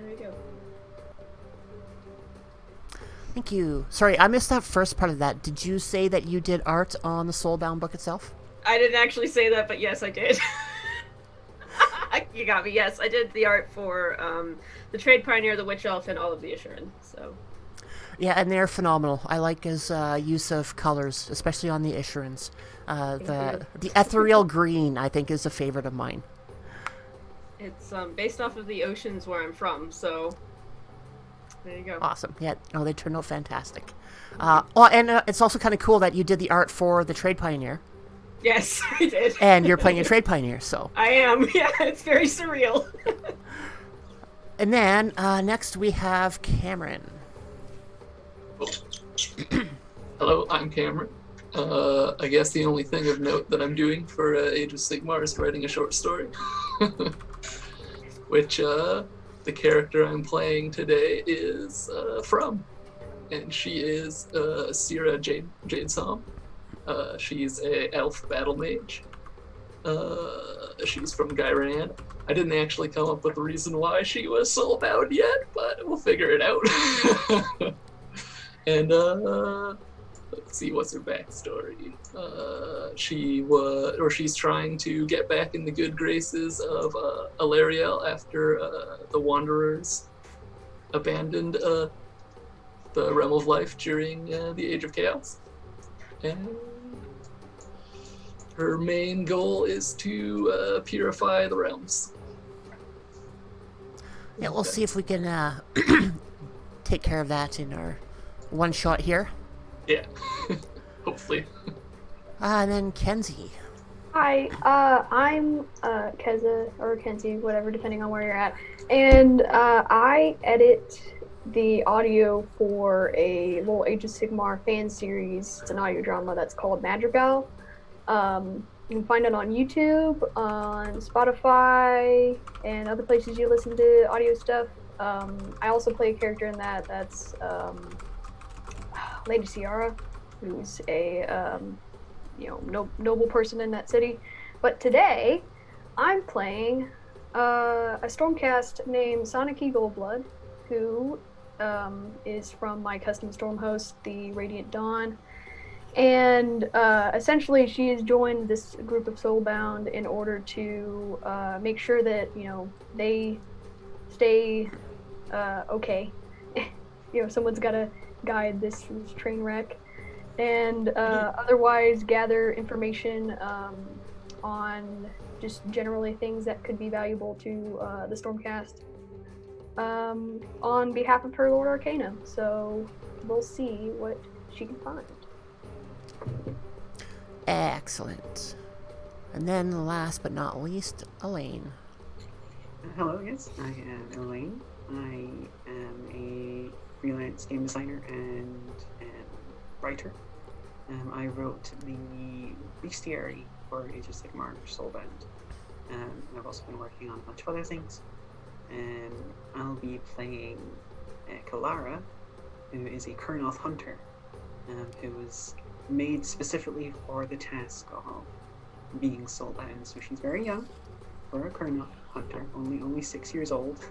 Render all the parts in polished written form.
there you go. Thank you. Sorry, I missed that first part of that. Did you say that you did art on the Soulbound book itself? I didn't actually say that, but yes, I did. You got me. Yes, I did the art for the Trade Pioneer, the Witch Elf, and all of the Assuran. So. Yeah, and they're phenomenal. I like his use of colors, especially on the Ishurans. The ethereal green, I think, is a favorite of mine. It's based off of the oceans where I'm from, so there you go. Awesome. Yeah, they turned out fantastic. And it's also kind of cool that you did the art for the Trade Pioneer. Yes, I did. And you're playing a Trade Pioneer, so. I am, yeah, it's very surreal. And then, next we have Cameron. Hello, I'm Cameron. I guess the only thing of note that I'm doing for Age of Sigmar is writing a short story. Which, the character I'm playing today is from. And she is Sira Jadesom. She's a elf battle mage. She's from Gairan. I didn't actually come up with the reason why she was soulbound yet, but we'll figure it out. And let's see, what's her backstory? She's trying to get back in the good graces of Alariel after the Wanderers abandoned the realm of life during the Age of Chaos. And her main goal is to purify the realms. Yeah, we'll see if we can take care of that in our one shot here. Yeah, hopefully. And then Kenzie. Hi, I'm Keza, or Kenzie, whatever, depending on where you're at. And I edit the audio for a little Age of Sigmar fan series. It's an audio drama that's called Madrigal. You can find it on YouTube, on Spotify, and other places you listen to audio stuff. I also play a character in that's Lady Ciara, who's a noble person in that city. But today, I'm playing a Stormcast named Sonic Goldblood, who is from my custom storm host, the Radiant Dawn. And essentially, she has joined this group of Soulbound in order to make sure that they stay okay. Someone's got to guide this train wreck, and otherwise gather information on just generally things that could be valuable to the Stormcast on behalf of her Lord Arcana. So we'll see what she can find. Excellent. And then last but not least, Elaine. Hello, yes, I am Elaine. I am a freelance game designer and writer. I wrote the bestiary for Age of Sigmar Soulbound. I've also been working on a bunch of other things. I'll be playing Kalara, who is a Kurnoth hunter, who was made specifically for the task of being soulbound. So she's very young for a Kurnoth hunter, only 6 years old,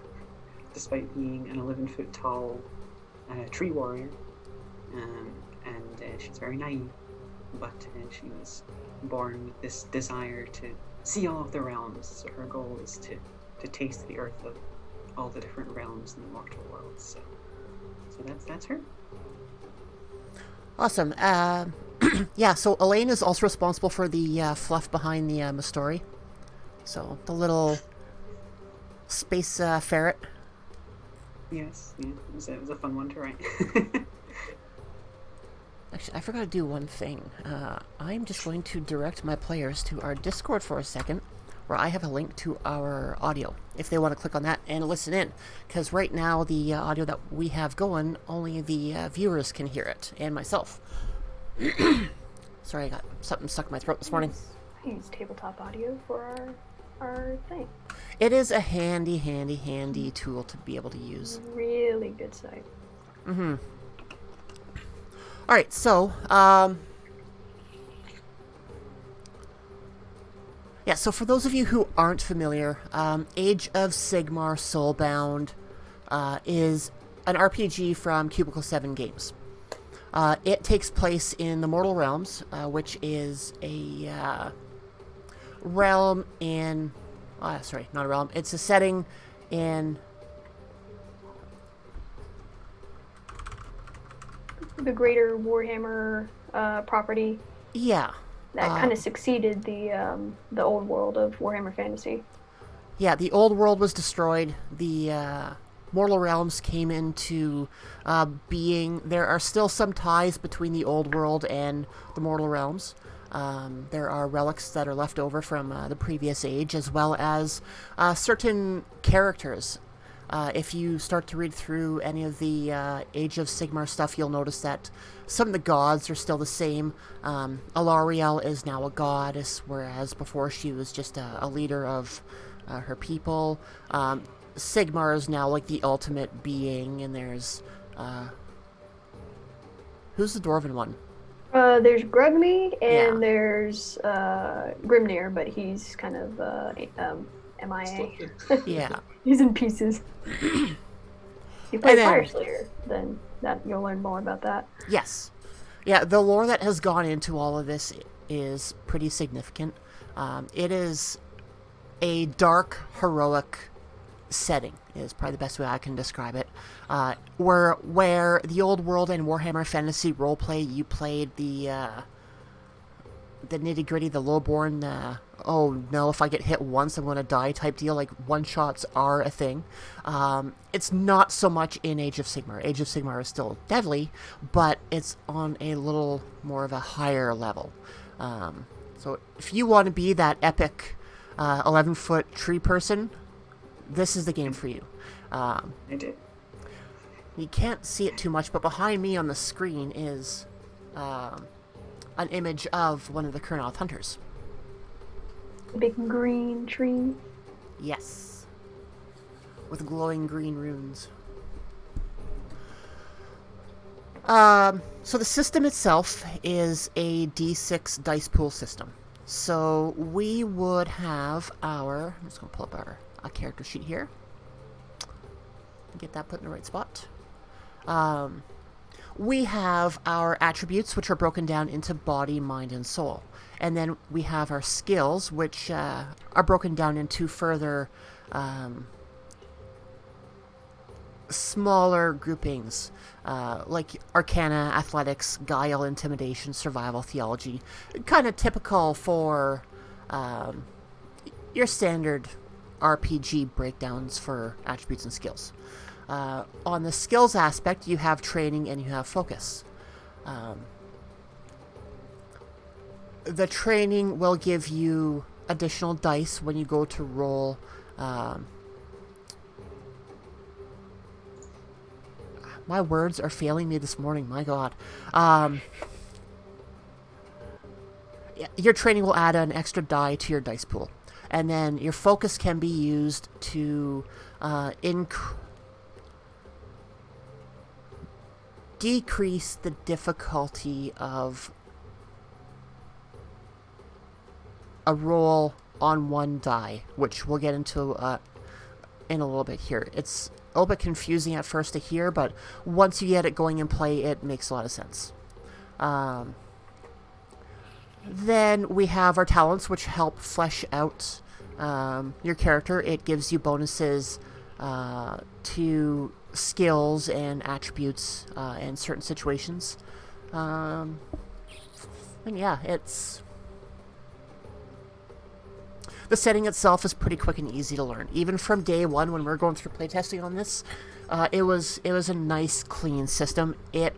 despite being an 11-foot tall tree warrior. And she's very naive, but she was born with this desire to see all of the realms. So her goal is to taste the earth of all the different realms in the mortal world. So that's her. Awesome. Yeah, so Elaine is also responsible for the fluff behind the Mastori. So, the little space ferret. Yes, yeah, it was a fun one to write. Actually, I forgot to do one thing. I'm just going to direct my players to our Discord for a second, where I have a link to our audio, if they want to click on that and listen in. Because right now, the audio that we have going, only the viewers can hear it, and myself. Sorry, I got something stuck in my throat this morning. I use tabletop audio for our thing. It is a handy tool to be able to use. Really good site. Mm-hmm. Alright, so, yeah, so for those of you who aren't familiar, Age of Sigmar Soulbound is an RPG from Cubicle 7 Games. It takes place in the Mortal Realms, which is a realm in... sorry, not a realm. It's a setting in... The greater Warhammer property Yeah. that kind of succeeded the old world of Warhammer Fantasy. Yeah, the old world was destroyed. The Mortal Realms came into being. There are still some ties between the old world and the Mortal Realms. There are relics that are left over from the previous age, as well as certain characters. If you start to read through any of the Age of Sigmar stuff, you'll notice that some of the gods are still the same. Alariel is now a goddess, whereas before she was just a leader of her people. Sigmar is now like the ultimate being, and there's... who's the Dwarven one? There's Grugmy, and Yeah. there's Grimnir, but he's kind of MIA. Yeah. He's in pieces. You play And then- Fire Slayer, then that you'll learn more about that. Yes. Yeah, the lore that has gone into all of this is pretty significant. It is a dark, heroic setting, is probably the best way I can describe it. Where the old world and Warhammer Fantasy roleplay, you played the nitty-gritty, the lowborn, oh no, if I get hit once I'm going to die type deal, like one-shots are a thing. It's not so much in Age of Sigmar. Age of Sigmar is still deadly, but it's on a little more of a higher level. So if you want to be that epic 11-foot tree person, this is the game for you. I did. You can't see it too much, but behind me on the screen is an image of one of the Kurnoth hunters. The big green tree. Yes. With glowing green runes. So the system itself is a D6 dice pool system. So we would have our... I'm just going to pull up our character sheet here. Get that put in the right spot. We have our attributes, which are broken down into body, mind, and soul. And then we have our skills, which are broken down into further smaller groupings, like Arcana, Athletics, Guile, Intimidation, Survival, Theology. Kind of typical for your standard RPG breakdowns for attributes and skills. On the skills aspect, you have training and you have focus. The training will give you additional dice when you go to roll. My words are failing me this morning, my god. Your training will add an extra die to your dice pool. And then your focus can be used to decrease the difficulty of a roll on one die, which we'll get into in a little bit here. It's a little bit confusing at first to hear, but once you get it going in play, it makes a lot of sense. Then we have our talents, which help flesh out your character. It gives you bonuses to skills and attributes in certain situations. And yeah, it's... The setting itself is pretty quick and easy to learn. Even from day one, when we were going through playtesting on this, it was a nice, clean system. It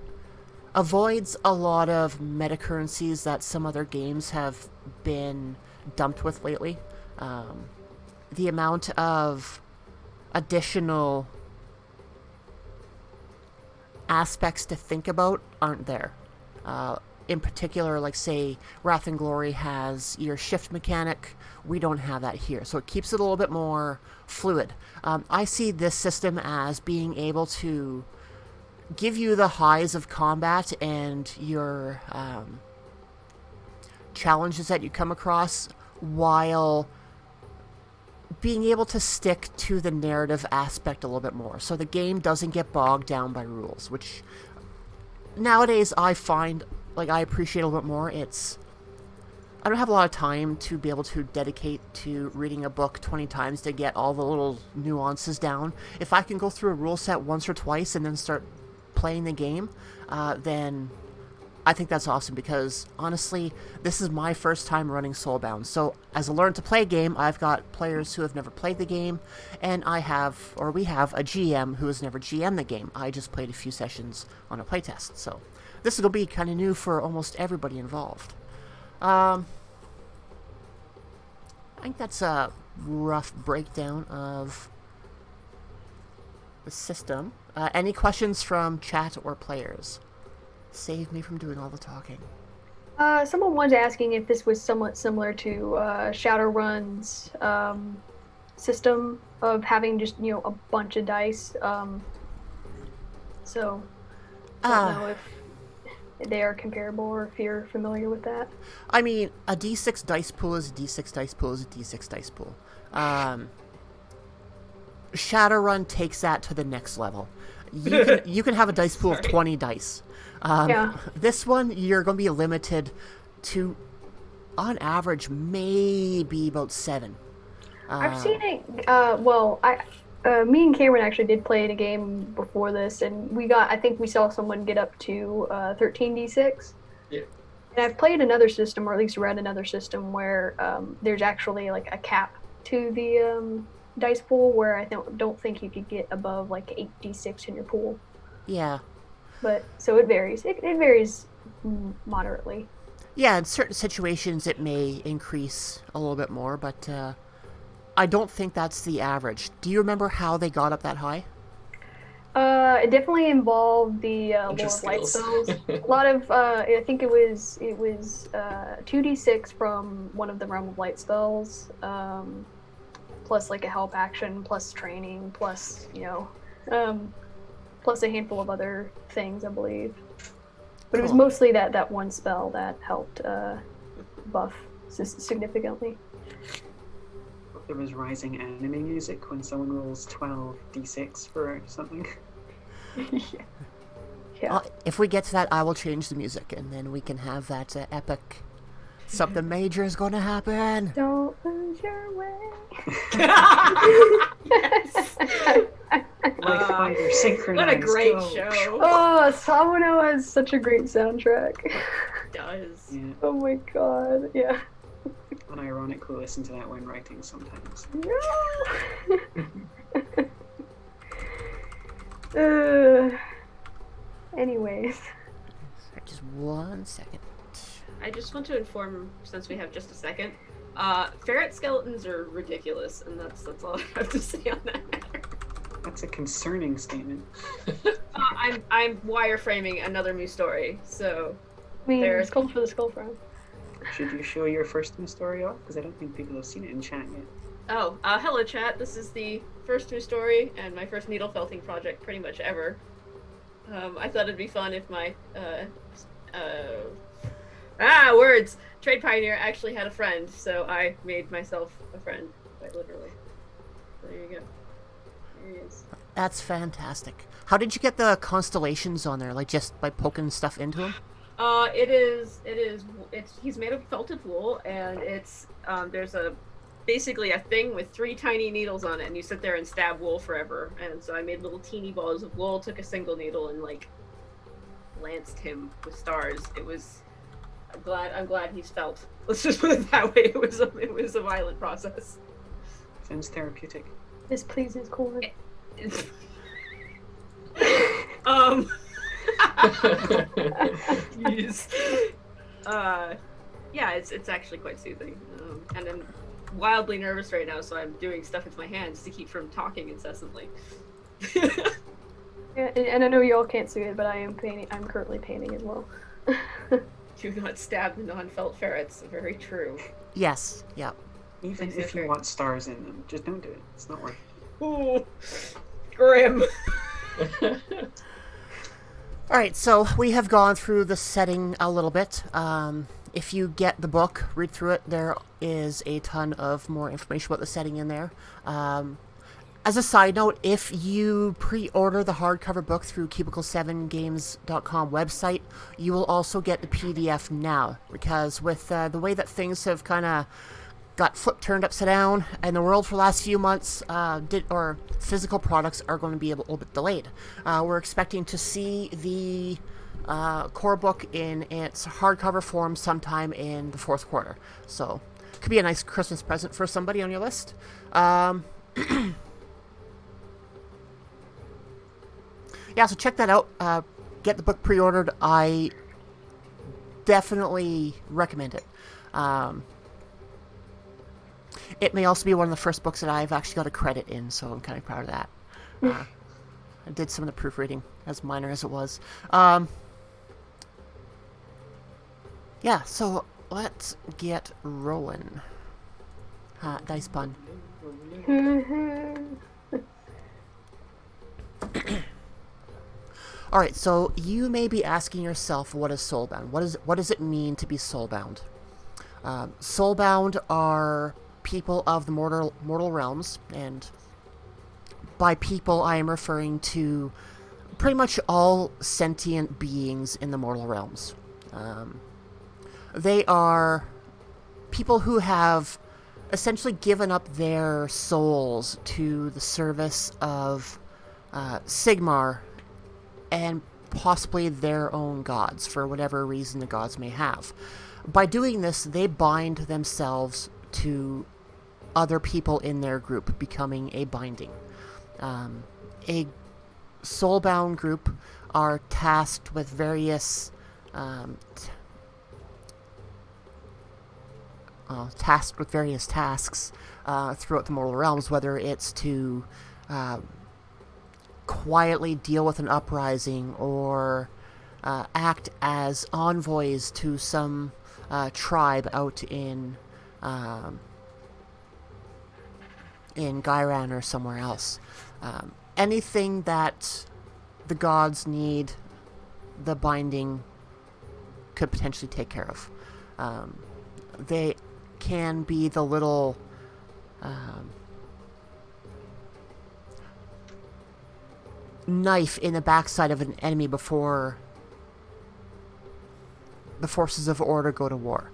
avoids a lot of meta currencies that some other games have been dumped with lately. The amount of additional aspects to think about aren't there. In particular, like say, Wrath and Glory has your shift mechanic. We don't have that here, so it keeps it a little bit more fluid. I see this system as being able to give you the highs of combat and your challenges that you come across while being able to stick to the narrative aspect a little bit more, so the game doesn't get bogged down by rules, which nowadays I find, like, I appreciate a little bit more. I don't have a lot of time to be able to dedicate to reading a book 20 times to get all the little nuances down. If I can go through a rule set once or twice and then start playing the game, then I think that's awesome, because honestly, this is my first time running Soulbound. So as a learn to play game, I've got players who have never played the game, and we have a GM who has never GM'd the game. I just played a few sessions on a playtest. So this is going to be kind of new for almost everybody involved. I think that's a rough breakdown of the system. Any questions from chat or players? Save me from doing all the talking. Someone was asking if this was somewhat similar to Shadowrun's system of having just, a bunch of dice. So I don't know if they are comparable or if you're familiar with that. I mean, a D6 dice pool is a D6 dice pool is a D6 dice pool. Shadowrun takes that to the next level. You can have a dice pool of 20 dice. This one, you're going to be limited to, on average, maybe about 7. I've seen it. Me and Cameron actually did play in a game before this, and I think we saw someone get up to 13d6. Yeah. And I've played another system, or at least read another system, where there's actually like a cap to the dice pool, where I don't think you could get above like 8d6 in your pool. Yeah. But so it varies. It varies moderately. Yeah, in certain situations it may increase a little bit more, but I don't think that's the average. Do you remember how they got up that high? It definitely involved the lore of light spells. A lot of I think it was 2d6 from one of the realm of light spells, plus like a help action, plus training, plus plus a handful of other things, I believe. But it was mostly that one spell that helped buff significantly. There was rising anime music when someone rolls 12d6 for something. Yeah. If we get to that, I will change the music, and then we can have that epic something major is going to happen. Don't lose your way. Like fire synchronized. What a great show. Oh, Sawano has such a great soundtrack. It does. Yeah. Oh my god, yeah. Unironically listen to that when writing sometimes. No! Anyways. Just 1 second. I just want to inform, since we have just a second, ferret skeletons are ridiculous, and that's all I have to say on that matter. That's a concerning statement. I'm wireframing another new story, so I mean, there's skull for the skull front. Should you show your first new story off? Because I don't think people have seen it in chat yet. Oh, hello chat. This is the first new story and my first needle felting project pretty much ever. I thought it'd be fun if my words! Trade Pioneer actually had a friend, so I made myself a friend, quite literally. So there you go. There he is. That's fantastic. How did you get the constellations on there? Like just by poking stuff into them? He's made of felted wool, and there's basically a thing with 3 tiny needles on it, and you sit there and stab wool forever. And so I made little teeny balls of wool, took a single needle, and like lanced him with stars. I'm glad he's felt. Let's just put it that way. It was a violent process. Sounds therapeutic. This pleases Corn. Yes. Yeah, it's actually quite soothing. And I'm wildly nervous right now, so I'm doing stuff with my hands to keep from talking incessantly. Yeah, and I know y'all can't see it, but I am painting. I'm currently painting as well. Do not stab the non-felt ferrets. Very true. Yes. Yeah. Even if you want stars in them, just don't do it. It's not worth it. Ooh, grim. All right, so we have gone through the setting a little bit. If you get the book, read through it, there is a ton of more information about the setting in there. As a side note, if you pre-order the hardcover book through cubicle7games.com website, you will also get the PDF now, because with the way that things have kind of got turned upside down in the world for the last few months, physical products are going to be a little bit delayed. We're expecting to see the core book in its hardcover form sometime in the fourth quarter. So, could be a nice Christmas present for somebody on your list. Yeah, so check that out. Get the book pre-ordered. I definitely recommend it. It may also be one of the first books that I've actually got a credit in, so I'm kind of proud of that. I did some of the proofreading, as minor as it was. Yeah, so let's get rolling. Dice pun. Alright, so you may be asking yourself, what is Soulbound? What does it mean to be Soulbound? Soulbound are people of the mortal realms, and by people I am referring to pretty much all sentient beings in the mortal realms. They are people who have essentially given up their souls to the service of Sigmar and possibly their own gods, for whatever reason the gods may have. By doing this, they bind themselves to other people in their group, becoming a binding. A soulbound group are tasked with various tasks throughout the mortal realms, whether it's to quietly deal with an uprising or act as envoys to some tribe out in Gairan or somewhere else. Anything that the gods need, the binding could potentially take care of. They can be the little knife in the backside of an enemy before the forces of order go to war.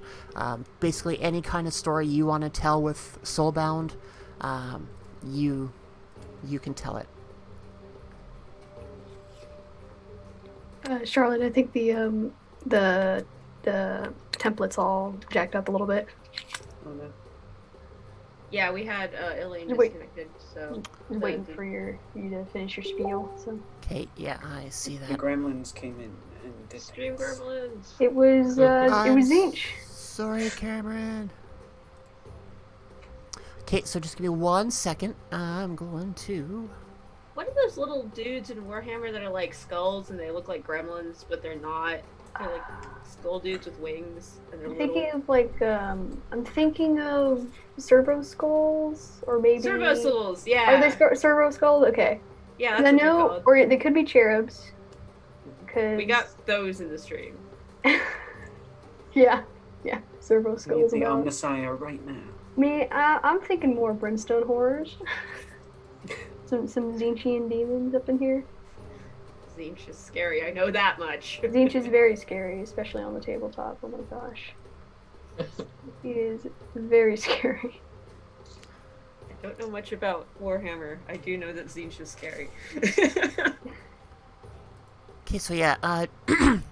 Basically, any kind of story you want to tell with Soulbound, you can tell it. Charlotte, I think the template's all jacked up a little bit. Oh, no. Yeah, we had Elaine Wait. disconnected, so... I'm waiting for you to finish your spiel. So Okay, yeah, I see The that. gremlins came in and did Stream things. Gremlins! it was Zinch. Sorry, Cameron. Okay, so just give me 1 second. I'm going to... What are those little dudes in Warhammer that are like skulls and they look like gremlins, but they're not? They're like skull dudes with wings, and they're I'm little... thinking of I'm thinking of servo skulls, or maybe Servo Souls, yeah! Are they servo skulls? Okay. Yeah, 'Cause that's I what they're know, called. or they could be cherubs. Cause We got those in the stream. yeah, servo We need skulls. the About. Omnissiah right now. Me, I'm thinking more brimstone horrors. some Zinchian demons up in here. Zinch is scary, I know that much. Zinch is very scary, especially on the tabletop. Oh my gosh. He is very scary. I don't know much about Warhammer. I do know that Zinch is scary. Okay, so yeah,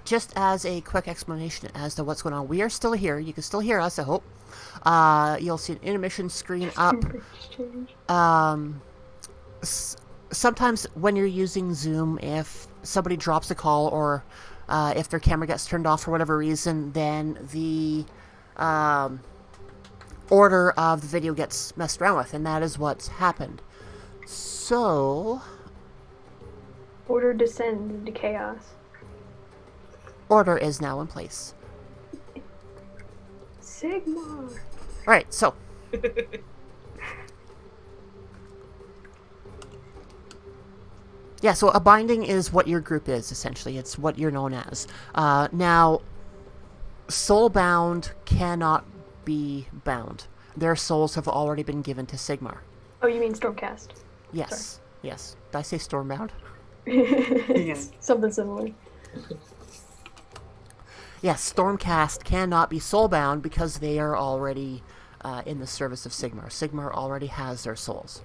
just as a quick explanation as to what's going on, we are still here. You can still hear us, I hope. You'll see an intermission screen up. Sometimes when you're using Zoom, if somebody drops a call or if their camera gets turned off for whatever reason, then the order of the video gets messed around with, and that is what's happened. So... Order descends into chaos. order is now in place. Sigmar. Alright, so... yeah, so a binding is what your group is, essentially. It's what you're known as. Now, Soulbound cannot be bound. Their souls have already been given to Sigmar. Oh, you mean Stormcast? Yes. Yes. Did I say Stormbound? It's something similar. Yes, Stormcast cannot be soulbound because they are already in the service of Sigmar. Sigmar already has their souls.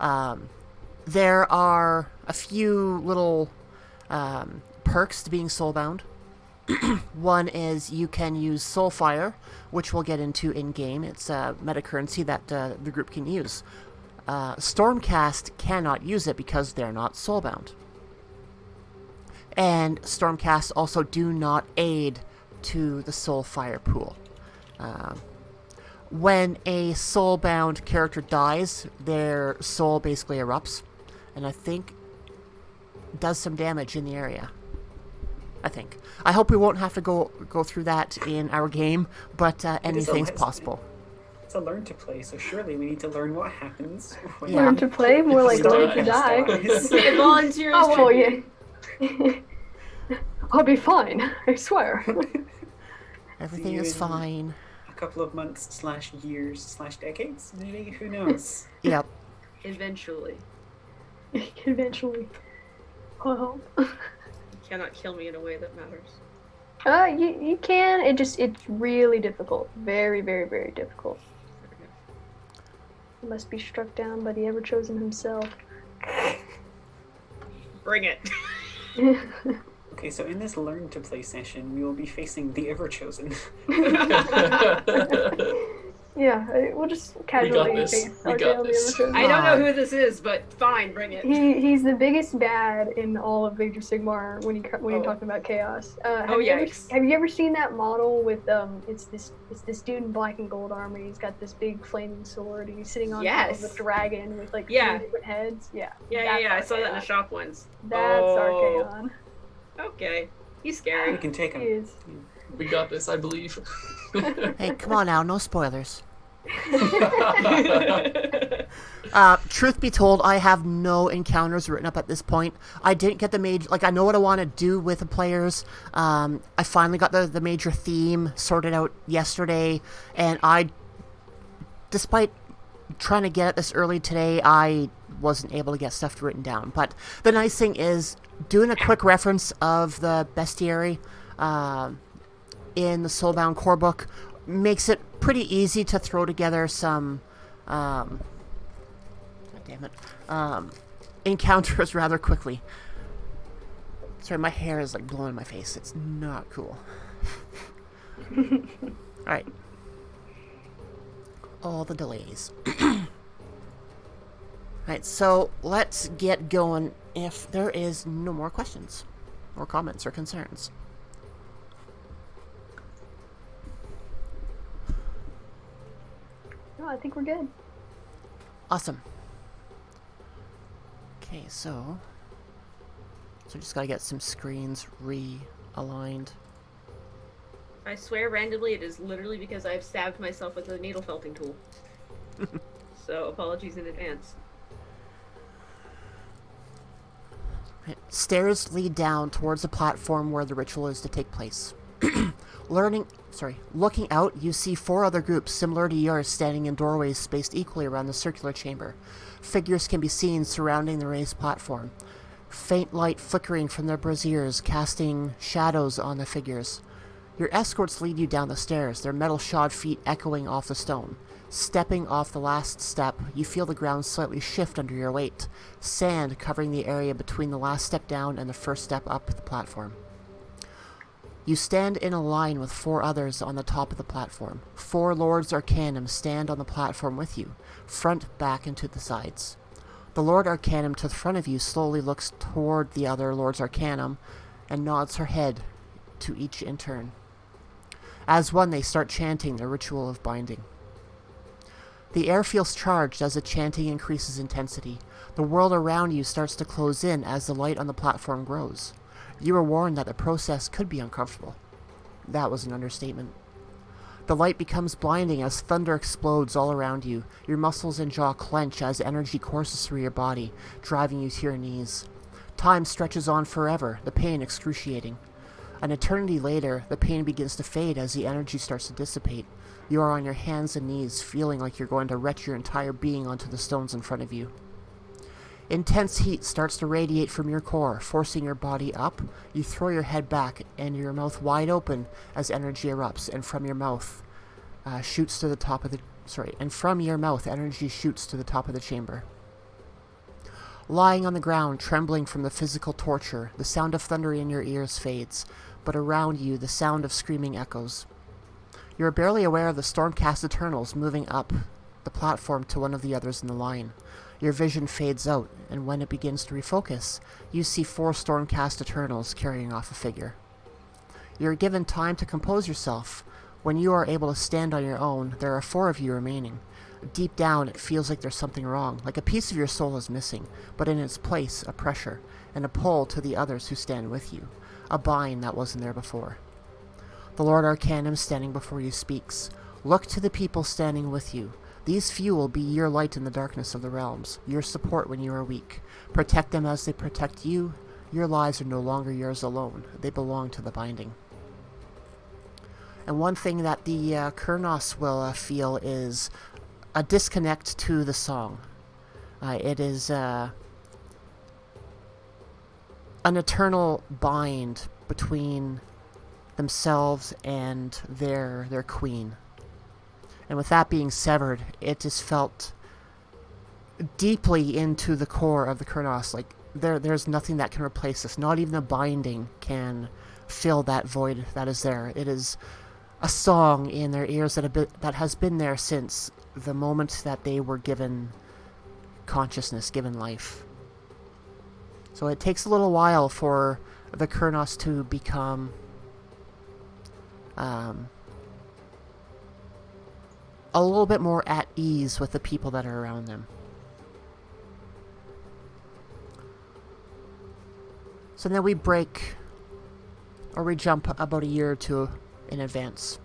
There are a few little perks to being soulbound. One is you can use Soulfire, which we'll get into in-game. It's a meta currency that the group can use. Stormcast cannot use it because they're not soulbound. And Stormcast also do not aid to the Soulfire pool. When a soulbound character dies, their soul basically erupts, and I think does some damage in the area. I think. I hope we won't have to go through that in our game, but anything's possible. It's a learn to play, so surely we need to learn what happens. When Learn to play, more like learn to die. It volunteers. Oh, well, yeah. I'll be fine, I swear. Everything you is in fine. A couple of months / years / decades, maybe. Who knows? Yep. Eventually. Eventually. Well. You cannot kill me in a way that matters. You can. It's really difficult. Very, very, very difficult. You must be struck down by the Ever-Chosen himself. Bring it. Okay, so in this learn to play session, we will be facing the Ever-Chosen. Yeah, we'll just casually this. face We RJ got on the this. Ever-Chosen. I don't know who this is, but fine, bring it. He's the biggest bad in all of Age of Sigmar when you're talking about chaos. Have you ever seen that model with it's this dude in black and gold armor? He's got this big flaming sword and he's sitting on top of a dragon with like 3 different heads. Yeah. Yeah. I saw that in the shop once. That's Archaon. Okay, he's We scary. can take him. He is. We got this, I believe. Hey, come on now, no spoilers. Truth be told, I have no encounters written up at this point. I didn't get the major, I know what I want to do with the players. I finally got the major theme sorted out yesterday, and despite trying to get it this early today, I wasn't able to get stuff written down. But the nice thing is, doing a quick reference of the bestiary in the Soulbound core book makes it pretty easy to throw together some encounters rather quickly. Sorry, my hair is blowing in my face. It's not cool. Alright. All the delays. Alright, so let's get going if there is no more questions or comments or concerns. No, I think we're good. Awesome. Okay, so just gotta get some screens realigned. I swear randomly it is literally because I've stabbed myself with a needle felting tool. So apologies in advance. Stairs lead down towards the platform where the ritual is to take place. Looking out, you see 4 other groups similar to yours standing in doorways spaced equally around the circular chamber. Figures can be seen surrounding the raised platform, faint light flickering from their braziers, casting shadows on the figures. Your escorts lead you down the stairs, their metal-shod feet echoing off the stone. Stepping off the last step, you feel the ground slightly shift under your weight, sand covering the area between the last step down and the first step up the platform. You stand in a line with 4 others on the top of the platform. 4 Lords Arcanum stand on the platform with you, front, back, and to the sides. The Lord Arcanum to the front of you slowly looks toward the other Lords Arcanum and nods her head to each in turn. As one, they start chanting the ritual of binding. The air feels charged as the chanting increases intensity. The world around you starts to close in as the light on the platform grows. You are warned that the process could be uncomfortable. That was an understatement. The light becomes blinding as thunder explodes all around you. Your muscles and jaw clench as energy courses through your body, driving you to your knees. Time stretches on forever, the pain excruciating. An eternity later, the pain begins to fade as the energy starts to dissipate. You are on your hands and knees, feeling like you're going to retch your entire being onto the stones in front of you. Intense heat starts to radiate from your core, forcing your body up. You throw your head back and your mouth wide open as energy erupts, and from your mouth shoots to the top of the... and from your mouth, energy shoots to the top of the chamber. Lying on the ground, trembling from the physical torture, the sound of thunder in your ears fades, but around you, the sound of screaming echoes. You are barely aware of the Stormcast Eternals moving up the platform to one of the others in the line. Your vision fades out, and when it begins to refocus, you see 4 Stormcast Eternals carrying off a figure. You are given time to compose yourself. When you are able to stand on your own, there are 4 of you remaining. Deep down, it feels like there's something wrong, like a piece of your soul is missing, but in its place, a pressure, and a pull to the others who stand with you. A bind that wasn't there before. The Lord Arcanum standing before you speaks. Look to the people standing with you. These few will be your light in the darkness of the realms, your support when you are weak. Protect them as they protect you. Your lives are no longer yours alone. They belong to the binding. And one thing that the Kurnos will feel is a disconnect to the song. It is an eternal bind between themselves and their queen. And with that being severed, it is felt deeply into the core of the Kurnos. Like, there's nothing that can replace this. Not even the binding can fill that void that is there. It is a song in their ears that has been there since the moment that they were given consciousness, given life. So it takes a little while for the Kurnos to become a little bit more at ease with the people that are around them. So then we jump about a year or two in advance.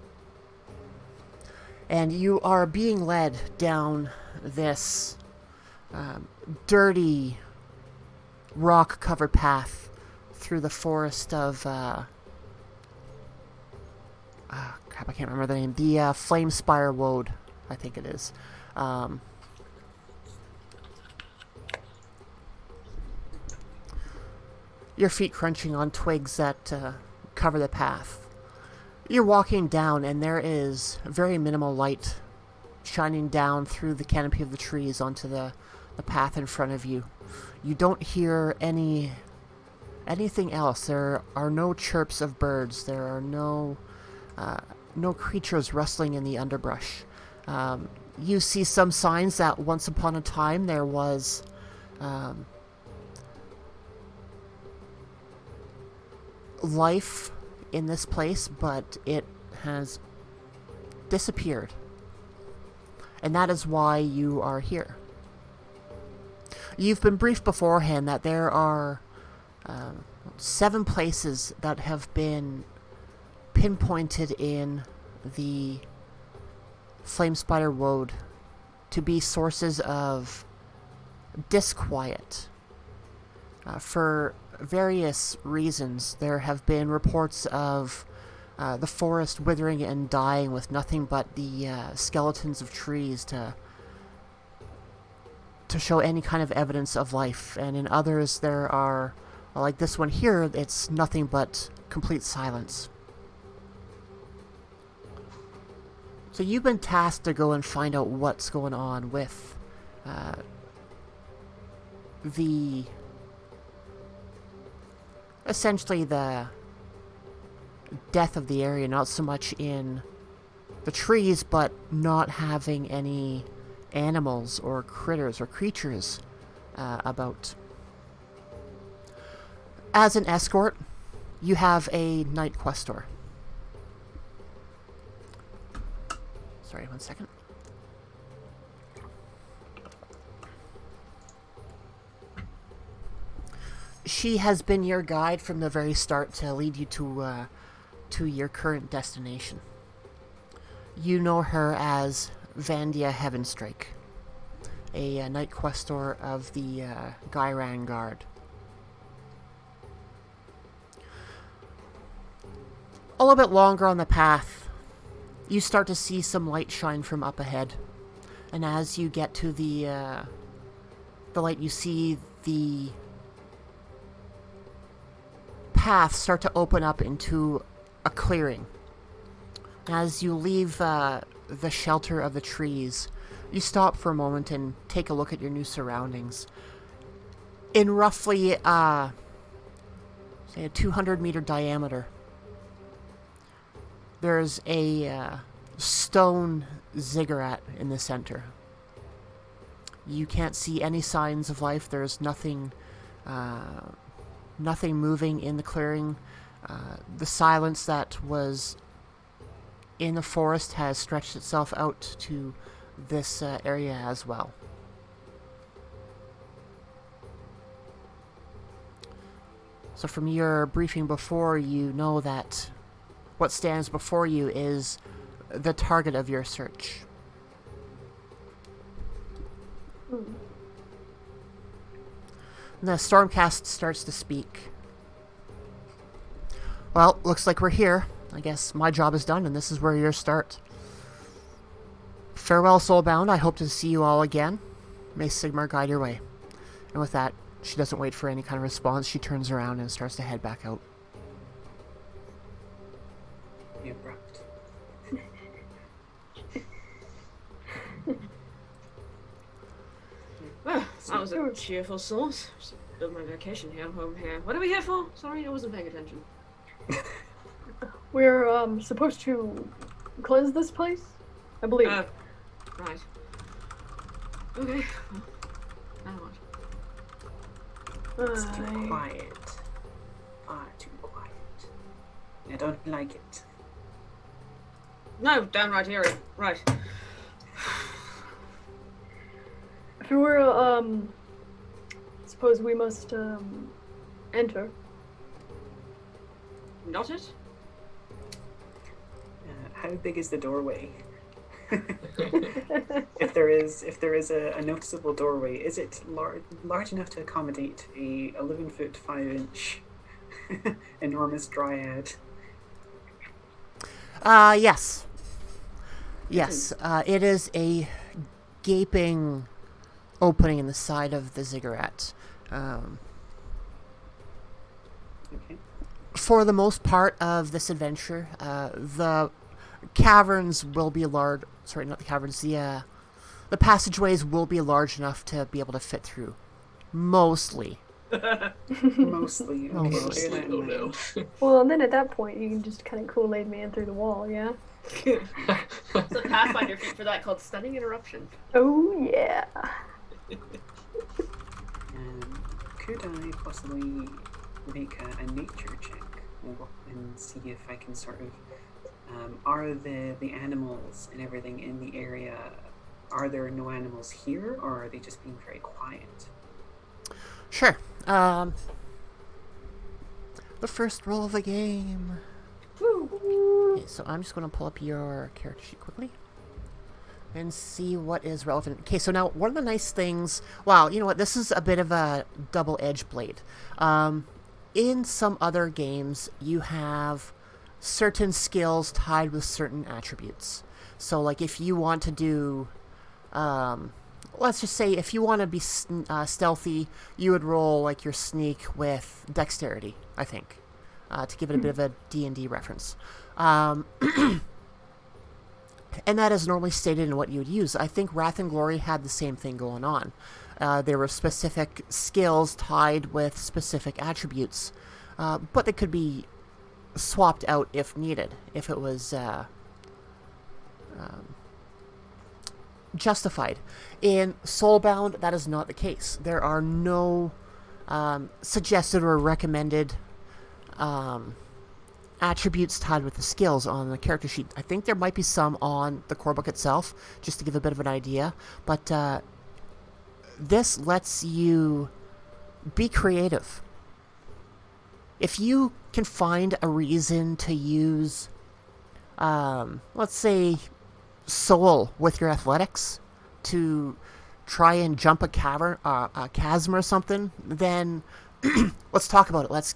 And you are being led down this dirty, rock-covered path through the forest of... crap, I can't remember the name. The Flamespire Woad, I think it is. Your feet crunching on twigs that cover the path. You're walking down, and there is very minimal light shining down through the canopy of the trees onto the path in front of you. You don't hear anything else. There are no chirps of birds. There are no creatures rustling in the underbrush. You see some signs that once upon a time there was life in this place, but it has disappeared. And that is why you are here. You've been briefed beforehand that there are 7 places that have been pinpointed in the Flamespider Woad to be sources of disquiet. For various reasons, there have been reports of the forest withering and dying with nothing but the skeletons of trees to show any kind of evidence of life. And in others, there are, like this one here, it's nothing but complete silence. So you've been tasked to go and find out what's going on with essentially the death of the area, not so much in the trees, but not having any animals or critters or creatures about. As an escort, you have a night questor. Sorry, 1 second. She has been your guide from the very start to lead you to your current destination. You know her as Vandia Heavenstrike, a night questor of the Gyran Guard. a little bit longer on the path, you start to see some light shine from up ahead. And as you get to the light, you see the path start to open up into a clearing. As you leave the shelter of the trees, you stop for a moment and take a look at your new surroundings. In roughly, say a 200-meter diameter, there's a stone ziggurat in the center. You can't see any signs of life. There's nothing moving in the clearing. The silence that was in the forest has stretched itself out to this area as well. So from your briefing before, you know that what stands before you is the target of your search. And the Stormcast starts to speak. Well, looks like we're here. I guess my job is done, and this is where yours start. Farewell, Soulbound. I hope to see you all again. May Sigmar guide your way. And with that, she doesn't wait for any kind of response. She turns around and starts to head back out. Be abrupt. Well, that was a cheerful source. Just build my vacation here, home here. What are we here for? Sorry, I wasn't paying attention. We're supposed to cleanse this place, I believe. Right. Okay. Now what? It's too quiet. Far too quiet. I don't like it. No, downright eerie. Right. If we were, suppose we must, enter. Not it? How big is the doorway? If there is a noticeable doorway, is it large enough to accommodate a 11-foot 5-inch enormous dryad? Yes. Yes, it is a gaping opening in the side of the ziggurat. Okay. For the most part of this adventure, the caverns will be large. Sorry, not the caverns. The passageways will be large enough to be able to fit through. Mostly. Mostly. Okay, Mostly. bear that in Oh mind. no. Well, and then at that point, you can just kind of Kool-Aid man through the wall, yeah? There's a Pathfinder feat for that called Stunning Interruption. Oh, yeah. Could I possibly make a nature check and see if I can sort of are the animals and everything in the area, are there no animals here, or are they just being very quiet? Sure. The first roll of the game. Okay, so I'm just going to pull up your character sheet quickly and see what is relevant. Okay, so now one of the nice things... Wow, you know what? This is a bit of a double-edged blade. In some other games, you have certain skills tied with certain attributes. So, like, if you want to do... let's just say if you want to be stealthy, you would roll, like, your sneak with dexterity, I think, to give it a bit of a D&D reference. And that is normally stated in what you would use. I think Wrath and Glory had the same thing going on. There were specific skills tied with specific attributes, but they could be swapped out if needed, if it was justified. In Soulbound, that is not the case. There are no suggested or recommended attributes tied with the skills on the character sheet. I think there might be some on the core book itself, just to give a bit of an idea, but this lets you be creative. If you can find a reason to use, let's say, soul with your athletics to try and jump a chasm or something, then let's talk about it. Let's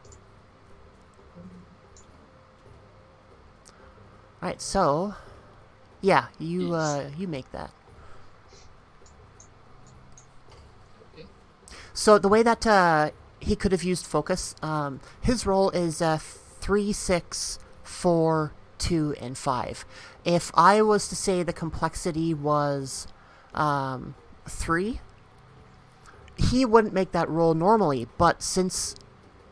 Alright, so... Yeah, you make that. Okay. So the way that he could have used focus, his roll is 3, 6, 4, 2, and 5. If I was to say the complexity was 3, he wouldn't make that roll normally, but since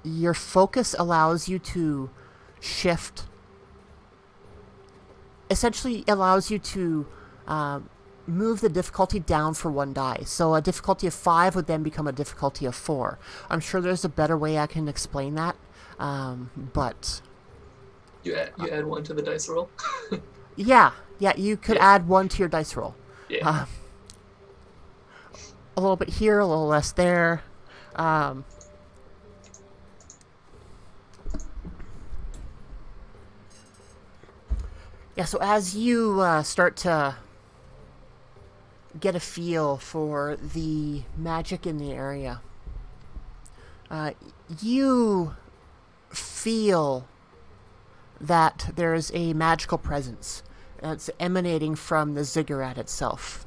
your focus allows you to shift, essentially allows you to move the difficulty down for 1 die. So a difficulty of 5 would then become a difficulty of 4. I'm sure there's a better way I can explain that, but... You add 1 to the dice roll? Yeah, you could add 1 to your dice roll. Yeah. A little bit here, a little less there. Yeah, so as you start to get a feel for the magic in the area, you feel that there's a magical presence that's emanating from the ziggurat itself.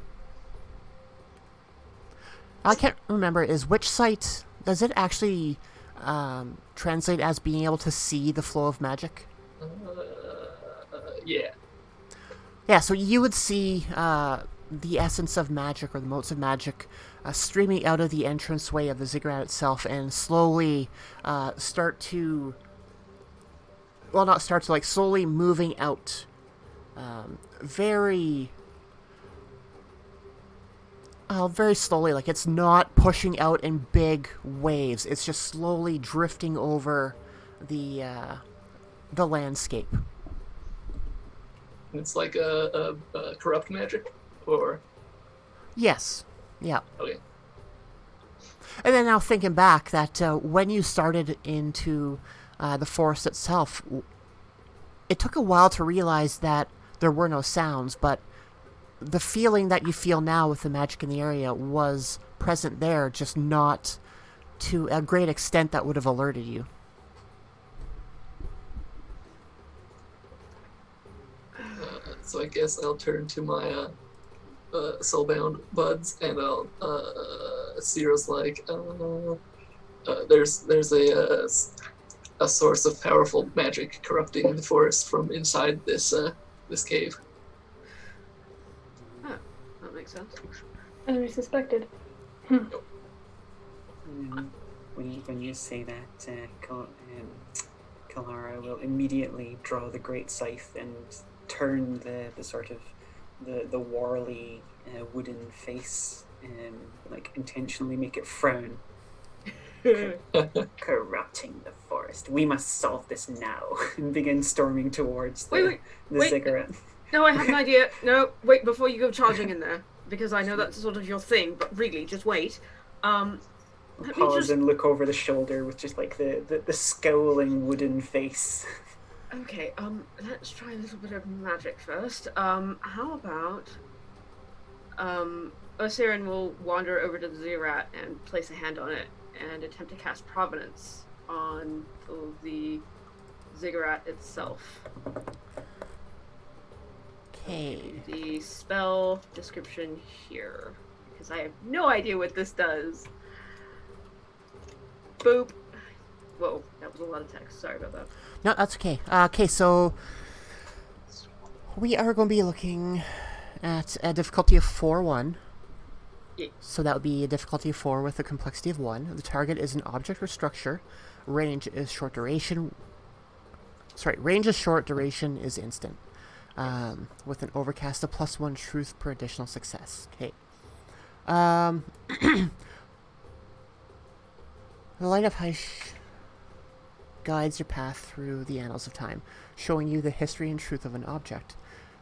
I can't remember, is which site, does it actually translate as being able to see the flow of magic? Yeah. Yeah, so you would see the essence of magic, or the motes of magic, streaming out of the entranceway of the ziggurat itself, and slowly slowly moving out. Very slowly, like it's not pushing out in big waves. It's just slowly drifting over the landscape. It's like a corrupt magic, or... Yes. Yeah. Okay. And then now thinking back, that when you started into the forest itself, it took a while to realize that there were no sounds, but the feeling that you feel now with the magic in the area was present there, just not to a great extent that would have alerted you. So I guess I'll turn to my Soulbound buds, and I'll Ciro's like, there's a source of powerful magic corrupting the forest from inside this cave. Huh, that makes sense. As we suspected. When you say that, Kalara will immediately draw the great scythe and turn the sort of the whorly wooden face, like intentionally make it frown. Corrupting the forest. We must solve this now. And begin storming towards the ziggurat. No, I have an idea. No, wait, before you go charging in there, because I know that's sort of your thing, but really, just wait. Pause and look over the shoulder with just like the scowling wooden face. Okay, let's try a little bit of magic first. How about, Osirin will wander over to the ziggurat and place a hand on it and attempt to cast Providence on the ziggurat itself. Okay. The spell description here, because I have no idea what this does. Boop. Whoa, that was a lot of text. Sorry about that. No, that's okay. Okay, so we are going to be looking at a difficulty of 4-1. Yeah. So that would be a difficulty of 4 with a complexity of 1. The target is an object or structure. Range is short, duration is instant. With an overcast of +1 truth per additional success. Okay. The Light of Hysh guides your path through the annals of time, showing you the history and truth of an object.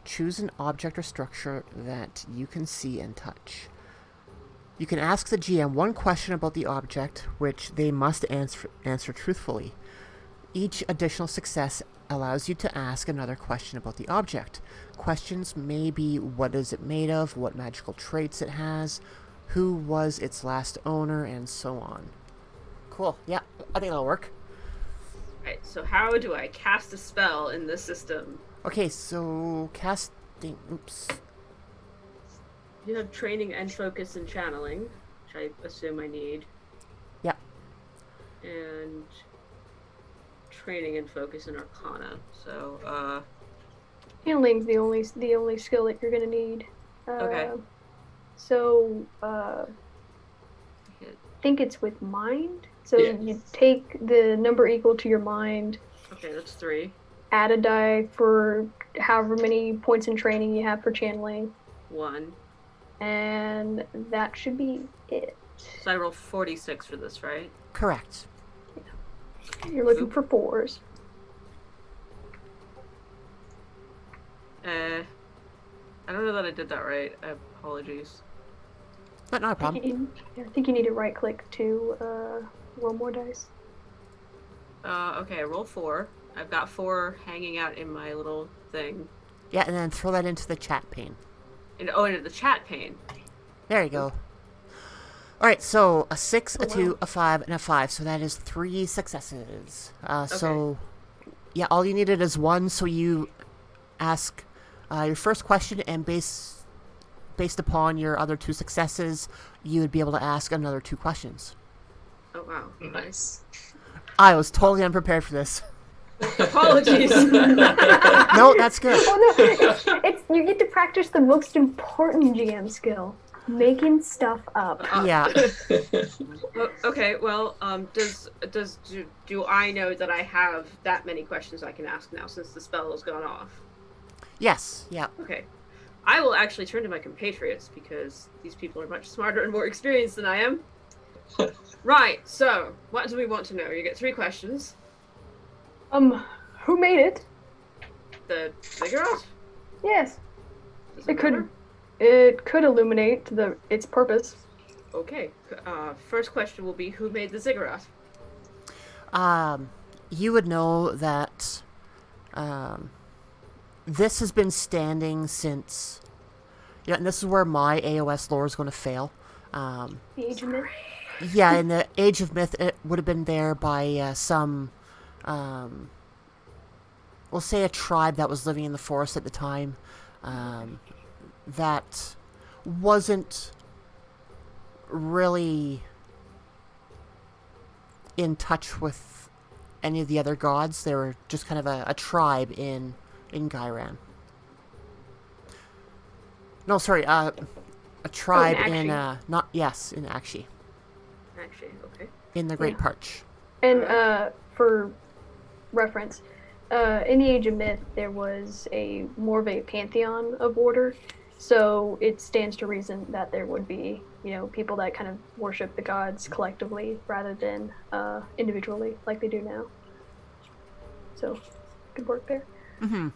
Choose an object or structure that you can see and touch. You can ask the GM one question about the object, which they must answer truthfully. Each additional success allows you to ask another question about the object. Questions may be: what is it made of, what magical traits it has, who was its last owner, and so on. Cool. Yeah, I think that'll work. Right, so how do I cast a spell in this system Okay, so casting. Oops. You have training and focus and channeling, which I assume I need. Yep. And training and focus and arcana. So, Handling's the only skill that you're gonna need. Okay. So, I think it's with mind. So you take the number equal to your mind. Okay, that's 3. Add a die for however many points in training you have for channeling. 1. And that should be it. So I roll 46 for this, right? Correct. You're looking for 4s. I don't know that I did that right. Apologies. But not a problem. I think you need to right click to roll more dice. Okay, I roll 4. I've got 4 hanging out in my little thing. Yeah, and then throw that into the chat pane. Into the chat pane. There you go. Alright, so a 6, a 2, a 5, and a 5. So that is 3 successes. So, yeah, all you needed is 1. So you ask your first question, and based upon your other 2 successes, you would be able to ask another 2 questions. Oh, wow. Nice. I was totally unprepared for this. Apologies. No, that's good. Oh no, it's you get to practice the most important GM skill, making stuff up. Yeah. Okay, well, do I know that I have that many questions I can ask now since the spell has gone off? Yes, yeah. Okay. I will actually turn to my compatriots because these people are much smarter and more experienced than I am. Right, so, what do we want to know? You get 3 questions. Who made it? The ziggurat? Yes. Does It matter? could illuminate its purpose. Okay. First question will be, who made the ziggurat? You would know that this has been standing since... Yeah, and this is where my AOS lore is going to fail. The Age of Myth. Yeah, in the Age of Myth, it would have been there by some... we'll say a tribe that was living in the forest at the time, that wasn't really in touch with any of the other gods. They were just kind of a tribe in Gairan. No, sorry, a tribe in in Akshi. Actually, okay. In the Great Parch. And for reference, in the Age of Myth, there was more of a pantheon of order, so it stands to reason that there would be, people that kind of worship the gods collectively rather than individually like they do now. So, good work there. Mm-hmm.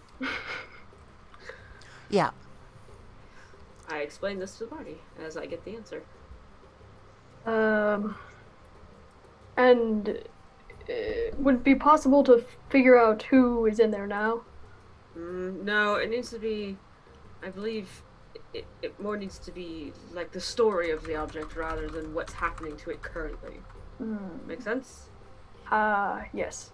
Yeah. I explain this to the party as I get the answer. And would it be possible to figure out who is in there now? No, it needs to be, I believe, it more needs to be like the story of the object rather than what's happening to it currently. Make sense? Yes.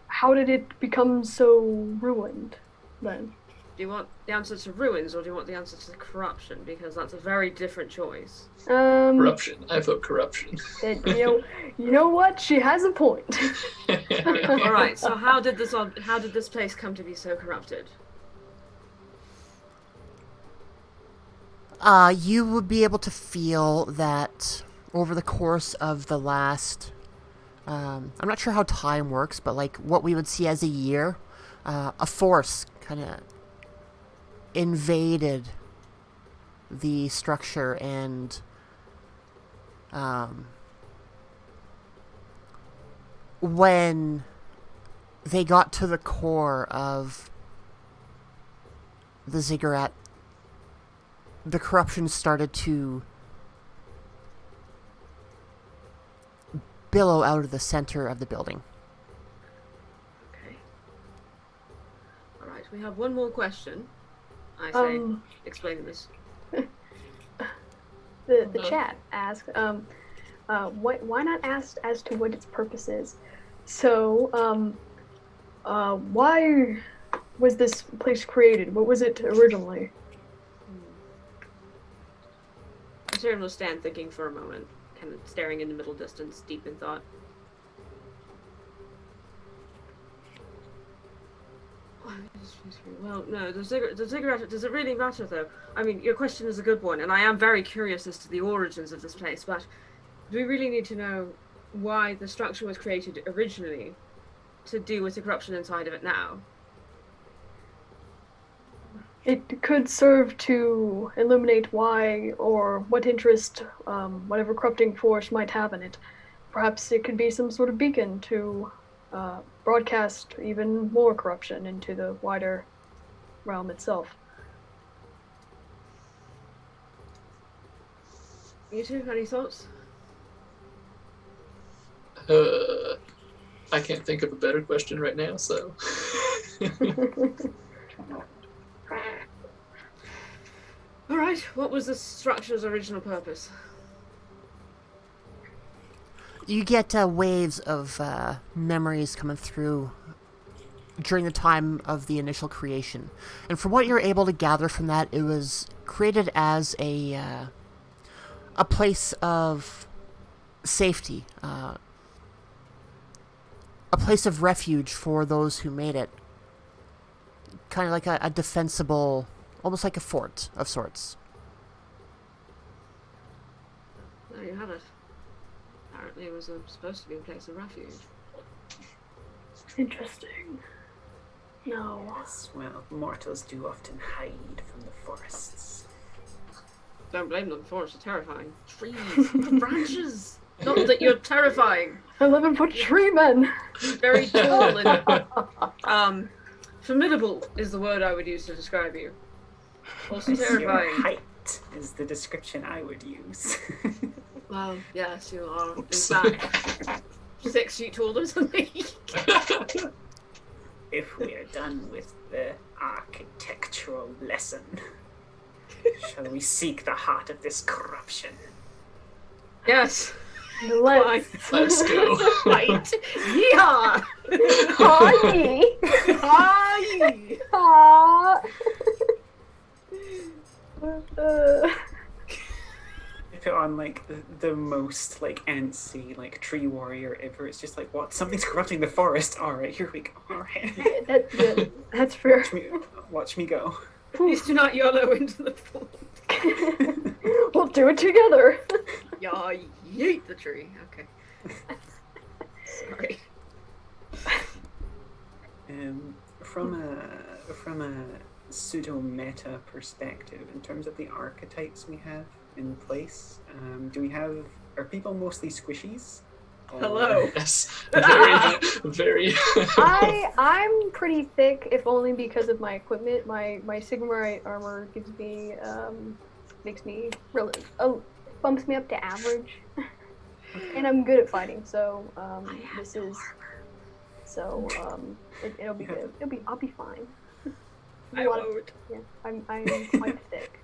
How did it become so ruined, then? Do you want the answer to ruins or do you want the answer to corruption? Because that's a very different choice. Corruption. I vote corruption. You know what? She has a point. All right. So how did this place come to be so corrupted? You would be able to feel that over the course of the last... I'm not sure how time works, but like what we would see as a year, a force kind of invaded the structure and when they got to the core of the ziggurat, the corruption started to billow out of the center of the building. Okay. All right. We have one more question. I say, explain this. The chat asked, why not ask as to what its purpose is? So, why was this place created? What was it originally? Siren will stand thinking for a moment, kind of staring in the middle distance, deep in thought. Well, no, the ziggurat, does it really matter, though? I mean, your question is a good one, and I am very curious as to the origins of this place, but do we really need to know why the structure was created originally to do with the corruption inside of it now? It could serve to illuminate why or what interest whatever corrupting force might have in it. Perhaps it could be some sort of beacon to broadcast even more corruption into the wider realm itself. You two, any thoughts? I can't think of a better question right now, so. Alright, what was the structure's original purpose? You get waves of memories coming through during the time of the initial creation. And from what you're able to gather from that, it was created as a place of safety, a place of refuge for those who made it. Kind of like a defensible, almost like a fort of sorts. There you have it. Apparently it was supposed to be a place of refuge. Interesting. No. Yes, well, mortals do often hide from the forests. Don't blame them, forests are terrifying. Trees, the branches! Not that you're terrifying. 11-foot tree men! Very tall and formidable is the word I would use to describe you. Also Your terrifying. height is the description I would use. Well, yes, you are, in fact, 6 feet taller than me. If we are done with the architectural lesson, shall we seek the heart of this corruption? Yes. Let's. Let's go. Right. Yeehaw! Hi! Hi! Ah. I put on like the most like antsy like tree warrior ever. It's just like, what? Something's corrupting the forest. All right, here we go. All right. That's fair. Watch me go. Please do not YOLO into the pool. We'll do it together. Yeah, yeet the tree. Okay. Sorry. From a pseudo meta perspective, in terms of the archetypes we have in place, are people mostly squishies? Hello. Yes. Very. I'm pretty thick, if only because of my equipment. My Sigmarite armor gives me bumps me up to average, and I'm good at fighting. So it'll be good. I'll be fine. I won't. Yeah, I'm quite thick.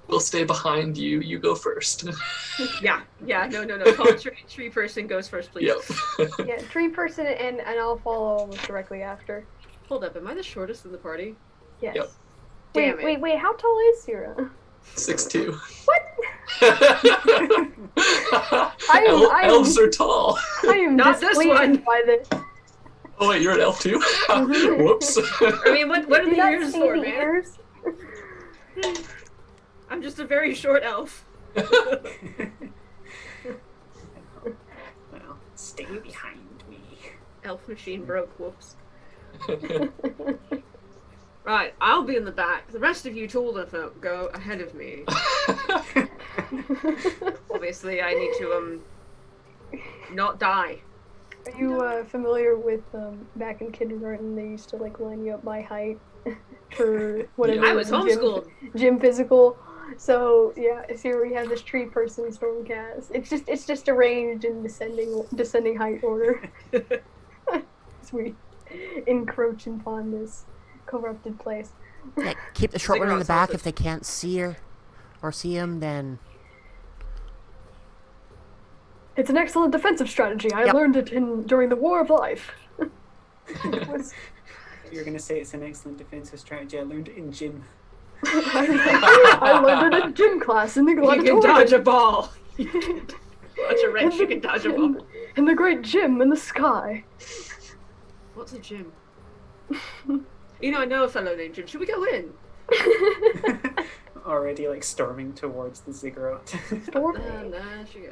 We'll stay behind you. You go first. Yeah. No. Call tree person goes first, please. Yep. Yeah, tree person, and I'll follow almost directly after. Hold up, am I the shortest in the party? Yes. Yep. Damn it. Wait. How tall is Sierra? 6'2". What? Elves are tall. I am Not this displeased one. by this. Oh wait, you're an elf too? Whoops. I mean, what are Do the you not ears see for, the man? ears? I'm just a very short elf. Well, stay behind me. Elf machine broke, whoops. Right, I'll be in the back. The rest of you taller folk go ahead of me. Obviously, I need to, not die. Are you familiar with back in kindergarten? They used to like line you up by height for whatever. I was homeschooled. Gym physical. So yeah, here we have this tree person stormcast. It's just arranged in descending height order. As we encroach upon this corrupted place. Yeah, keep the short one in the Ziggurat's back. also- If they can't see her or see him, then It's an excellent defensive strategy. I Yep. learned it during the War of Life. You're going to say it's an excellent defensive strategy. I learned it in gym. I learned it in gym class in the You gladiatorium. can dodge a ball. Watch a wrench, you can dodge a ball. In the great gym in the sky. What's a gym? You know, I know a fellow named Jim. Should we go in? Already like storming towards the ziggurat. And there she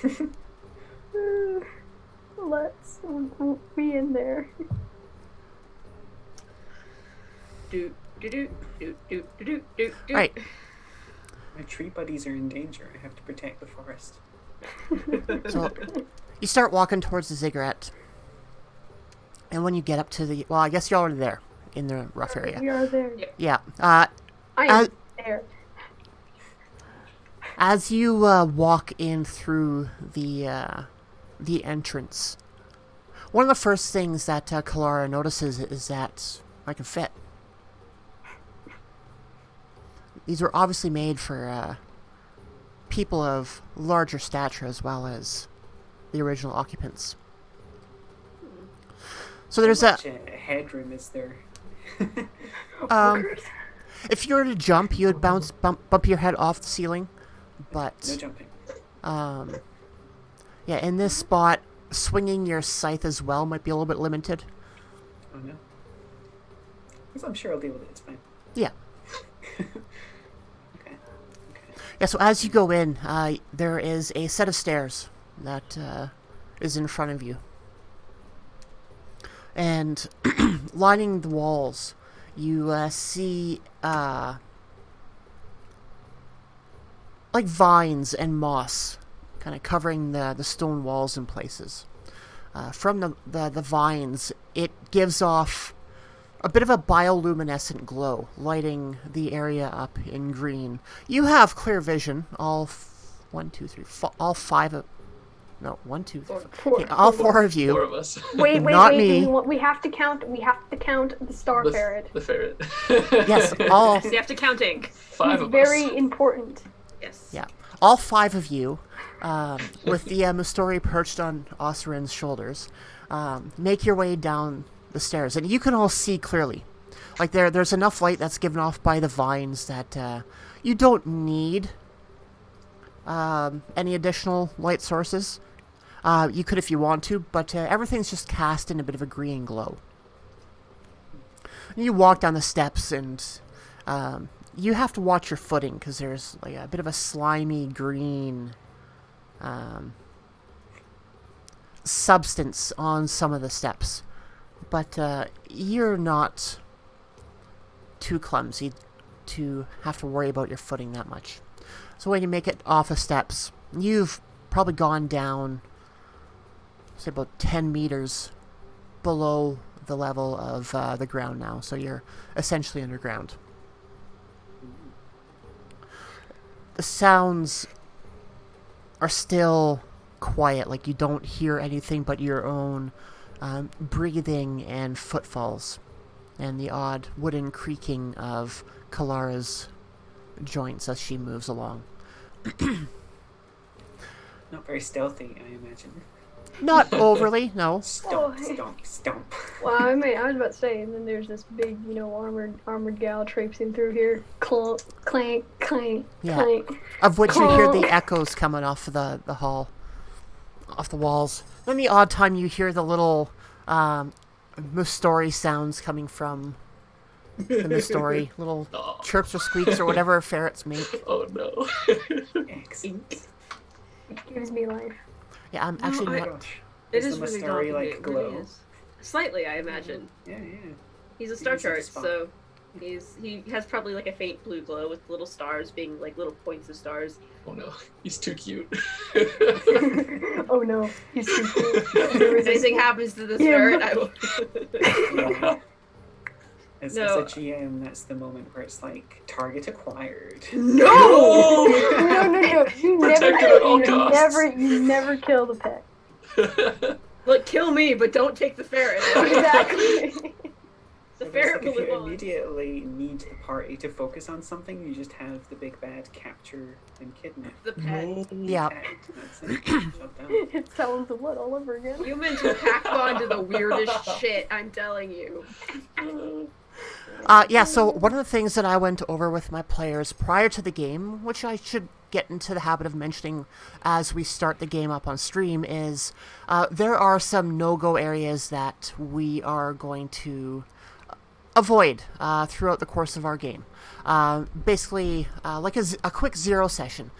goes. Let's be in there. Do do do do do do do do. Right. My tree buddies are in danger. I have to protect the forest. So you start walking towards the ziggurat. And when you get up to the... Well, I guess you're already there in the rough area. We are there. Yeah. I am there. As you walk in through the entrance, one of the first things that Kalara notices is that I can fit. These were obviously made for people of larger stature as well as the original occupants. So there's How much headroom is there? if you were to jump, you would bump your head off the ceiling, but No jumping. yeah, in this spot, swinging your scythe as well might be a little bit limited. Oh no. I'm sure I'll deal with it. It's fine. Yeah. Okay. Yeah, so as you go in, there is a set of stairs that is in front of you. And lining the walls, you see like vines and moss kind of covering the stone walls in places. From the vines, it gives off a bit of a bioluminescent glow, lighting the area up in green. You have clear vision, all all four of you. Four of us. Wait, Not me. We have to count the star ferret. The ferret. Yes, all So you have to count ink. Five He's of very us. important. Yes. Yeah, all five of you, with the Mustori perched on Osrin's shoulders, make your way down the stairs, and you can all see clearly. Like there's enough light that's given off by the vines that you don't need any additional light sources. You could if you want to, but everything's just cast in a bit of a green glow. And you walk down the steps, and you have to watch your footing because there's like a bit of a slimy green substance on some of the steps. But you're not too clumsy to have to worry about your footing that much. So when you make it off the steps, you've probably gone down, say, about 10 meters below the level of the ground now. So you're essentially underground. The sounds are still quiet, like you don't hear anything but your own breathing and footfalls, and the odd wooden creaking of Kalara's joints as she moves along. Not very stealthy, I imagine. Not overly, no. Stomp, Oh, stomp, stomp. Well, I mean, I was about to say, and then there's this big, armored gal traipsing through here. Clunk, clank, clank, Yeah. clank. Of which you hear the echoes coming off the hall, off the walls. Then the odd time you hear the little Mustori sounds coming from the Mustori, little Oh. chirps or squeaks or whatever ferrets make. Oh no. Excellent. It gives me life. Yeah, I'm actually Oh my not. gosh. It Does is the really Mustori, dark. like, It really glow? is. Slightly, I imagine. Yeah, yeah. He's a star He's a chart, spot. so he has probably like a faint blue glow with little stars being like little points of stars. Oh no. He's too cute. Oh no, he's too cute. If anything happens to this Yeah. ferret, I will. Yeah. As No. a GM, that's the moment where it's like, target acquired. No! No. You Protect it at all costs. you never kill the pet. Look, kill me, but don't take the ferret. Exactly. The It's ferret like if will you live on. immediately need the party to focus on something, you just have the big bad capture and kidnap. The pet. Yeah. That's it. Shut down. It sounds the blood all over again. Humans will pack on to the weirdest shit, I'm telling you. Yeah, so one of the things that I went over with my players prior to the game, which I should get into the habit of mentioning as we start the game up on stream, is there are some no-go areas that we are going to avoid throughout the course of our game. Basically, like a quick zero session.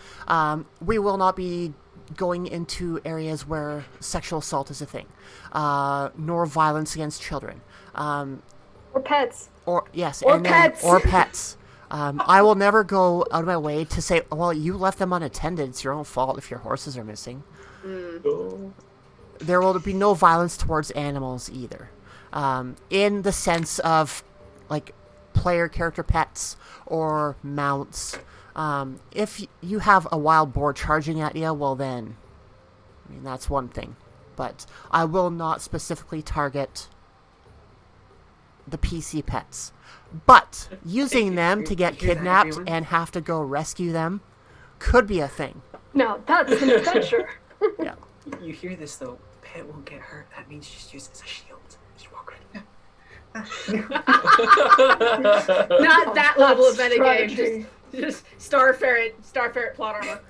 We will not be going into areas where sexual assault is a thing, nor violence against children. Or pets. Or yes, Or and pets. Then, or pets. I will never go out of my way to say, well, you left them unattended. It's your own fault if your horses are missing. Oh. There will be no violence towards animals either. In the sense of, like, player character pets or mounts. If you have a wild boar charging at you, well then, I mean, that's one thing. But I will not specifically target the PC pets. But using them to get Hear that, kidnapped everyone? and have to go rescue them could be a thing. Now that's an adventure. Yeah. You hear this though? The pet won't get hurt. That means just use it as a shield. Just walk right. Not that level of metagame. Strategy. Just star ferret plot armor.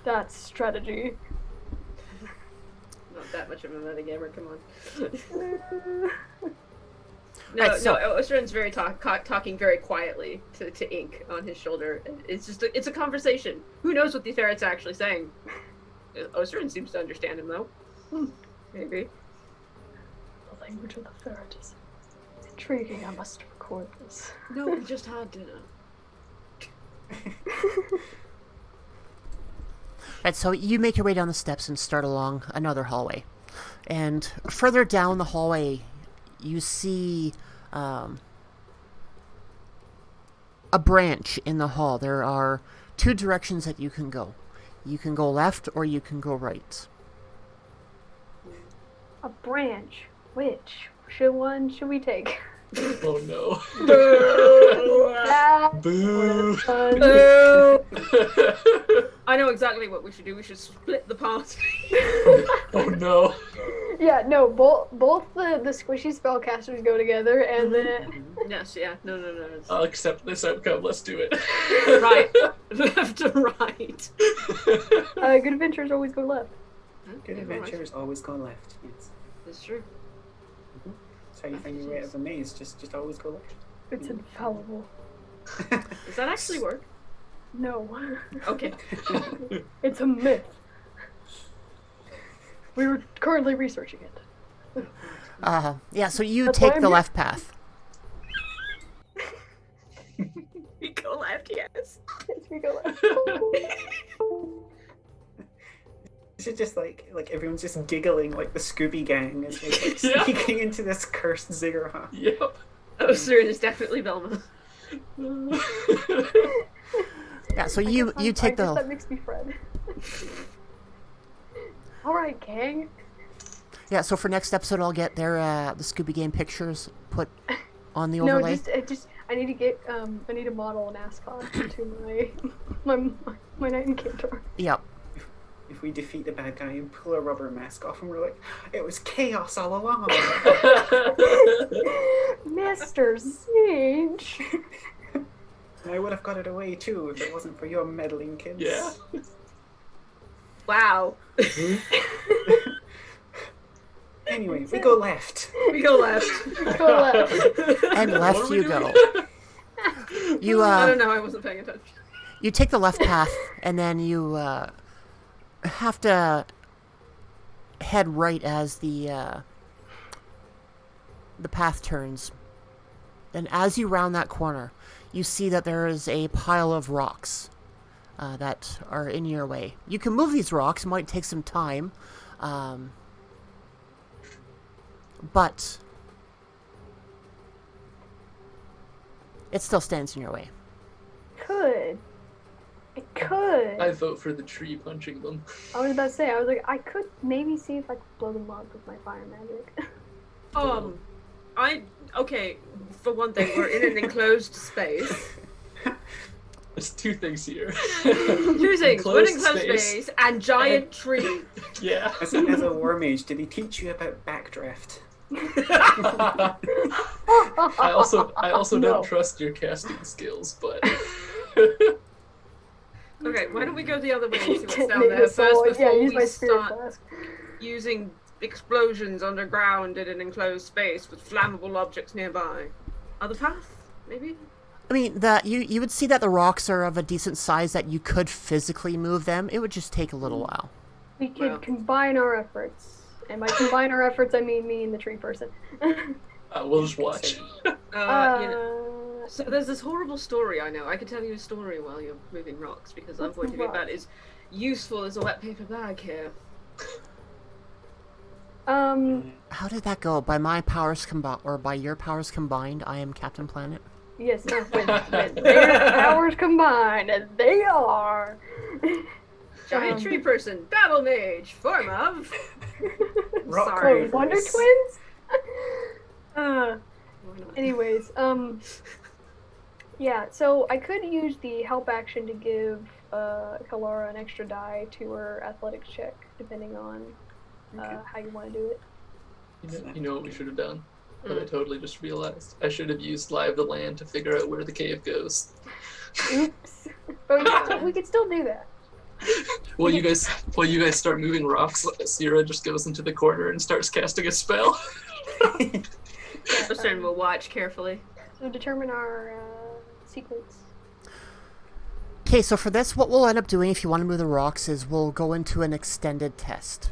That's strategy. Not that much of a metagamer, come on. Right, so- Ostrin's very talking very quietly to Ink on his shoulder. It's just it's a conversation. Who knows what the ferret's actually saying? Ostrin seems to understand him though. Maybe. The language of the ferret is intriguing. I must record this. No, we just had dinner. Right, so you make your way down the steps and start along another hallway. And further down the hallway, you see a branch in the hall. There are two directions that you can go. You can go left or you can go right. A branch. Which one should we take? Oh no. That Boo. fun. I know exactly what we should do. We should split the party. Oh no. Yeah, no, both the squishy spellcasters go together, and then Yes, yeah. No. It's I'll accept this outcome. Let's do it. right. Left to right. good adventures always go left. Good adventures always go left. Yes. That's true. That's how you find your way out of a maze. Just always go left. It's infallible. Does that actually work? No, Okay. it's a myth. We were currently researching it. Yeah, so you That's why take I'm the here. left path. We go left, yes. Yes, we go left. Is it just like everyone's just giggling like the Scooby Gang as we're like Yeah. sneaking into this cursed ziggurat? Yep. Ostrin is definitely Velma. Yeah, so I you guess take I guess the that makes me Fred. All right, gang. yeah. So for next episode, I'll get the Scooby Game pictures put on the No, overlay. just I need to get I need to model an ascot to my knight in Cantor. Yep. If we defeat the bad guy and pull a rubber mask off, and we're like, it was chaos all along. Mr. Siege. I would have got it away too if it wasn't for your meddling kids. Yeah. Wow. Anyway, we go left. We go left. Go left. And What left are we you doing? go. You I don't know. I wasn't paying attention. you take the left path, and then you have to head right as the path turns. And as you round that corner, you see that there is a pile of rocks that are in your way. You can move these rocks. It might take some time. But it still stands in your way. Could I could. I vote for the tree punching them. I was about to say, I was like, I could maybe see if I could blow them up with my fire magic. Okay, for one thing, we're in an enclosed space. There's two things here. Two things, one enclosed space and giant tree. Yeah. As a war mage, did he teach you about backdraft? I also No. don't trust your casting skills, but Okay, why don't we go the other way and see what's Maybe down there so, first yeah, before use my we spirit start flask. using explosions underground in an enclosed space with flammable objects nearby. Other path, maybe? I mean, you would see that the rocks are of a decent size that you could physically move them. It would just take a little while. We could Well. combine our efforts. And by combine our efforts, I mean me and the tree person. we'll just watch. You know, so there's this horrible story I know. I could tell you a story while you're moving rocks because I'm What's going to be the about as useful as a wet paper bag here. How did that go? By my powers combined, or by your powers combined, I am Captain Planet? Yes, no, with their powers combined, as they are. Giant tree person, battle mage, form of. Rock Sorry. Rovers. Wonder Twins? Anyways, yeah, so I could use the help action to give Kalara an extra die to her athletics check, depending on how you want to do it. You know what we should have done? But I totally just realized. I should have used Live the Land to figure out where the cave goes. Oops. But we could still do that. While you guys start moving rocks, Sierra just goes into the corner and starts casting a spell. Listen, we'll watch carefully. So determine our sequence. Okay, so for this, what we'll end up doing if you want to move the rocks is we'll go into an extended test.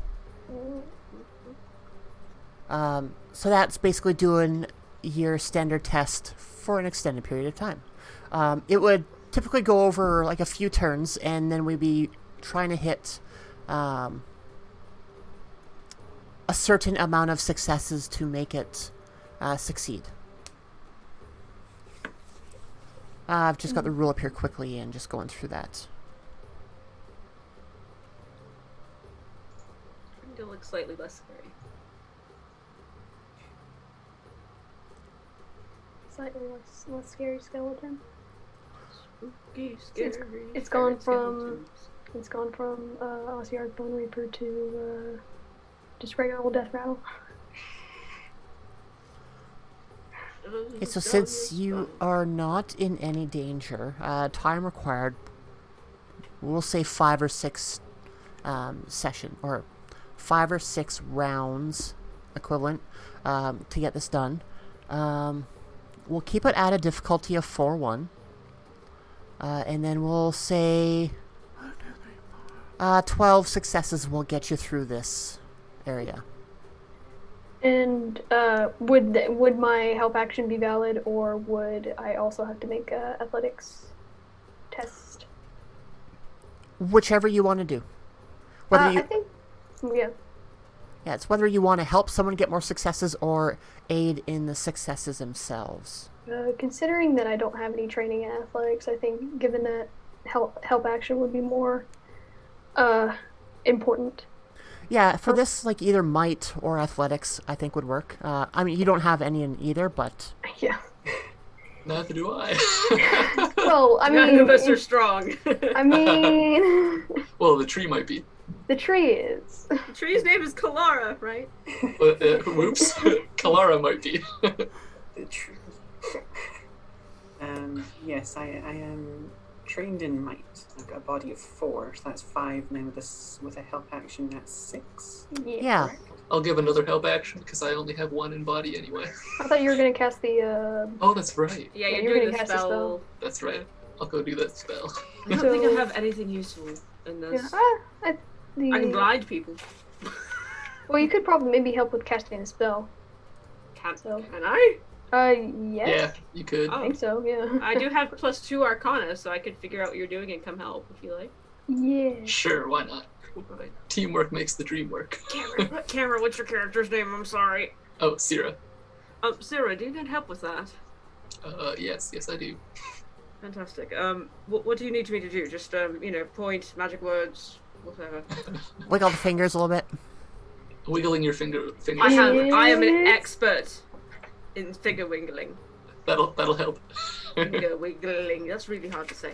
So that's basically doing your standard test for an extended period of time. It would typically go over like a few turns, and then we'd be trying to hit a certain amount of successes to make it succeed. I've just got the rule up here quickly and just going through that. It looks slightly less scary. Slightly less scary skeleton. Spooky, scary. It's gone skeletons. from Ossiarch Bone Reaper to just regular old death rattle. Okay, so since you are not in any danger, time required, we'll say 5 or 6 session, or 5 or 6 rounds equivalent to get this done. We'll keep it at a difficulty of 4-1. And then we'll say 12 successes will get you through this area. And would my help action be valid, or would I also have to make a athletics test? Whichever you want to do. Whether I think, yeah. Yeah, it's whether you want to help someone get more successes or aid in the successes themselves. Considering that I don't have any training in athletics, I think given that help action would be more important. Yeah, for this, like, either might or athletics, I think would work. I mean, you don't have any in either, but... Yeah. Neither do I. Well, I mean... None of us are strong. I mean... Well, the tree might be. The tree is. The tree's name is Kalara, right? Whoops. Kalara might be. The tree. Yes, I am trained in might. I've got a body of 4, so that's 5 now with a help action, that's 6. Yeah. Correct? I'll give another help action because I only have 1 in body anyway. I thought you were gonna cast the. Oh, that's right. Yeah, Yeah, you're you're doing gonna the cast a spell. spell. That's right. I'll go do that spell. I don't think I have anything useful in Yeah. this. I I can blind people. Well, you could probably maybe help with casting a spell. Can So- I? Yes. Yeah, you could. I think so. Yeah. I do have +2 Arcana, so I could figure out what you're doing and come help if you like. Yeah. Sure, why not? Right. Teamwork makes the dream work. Cameron, what's your character's name? I'm sorry. Oh, Sierra. Sarah, do you need help with that? Yes, I do. Fantastic. What do you need me to do? Just point, magic words, whatever. Wiggle the fingers a little bit. Wiggling your fingers. I am an expert in finger wiggling. That'll help. Finger wiggling. That's really hard to say.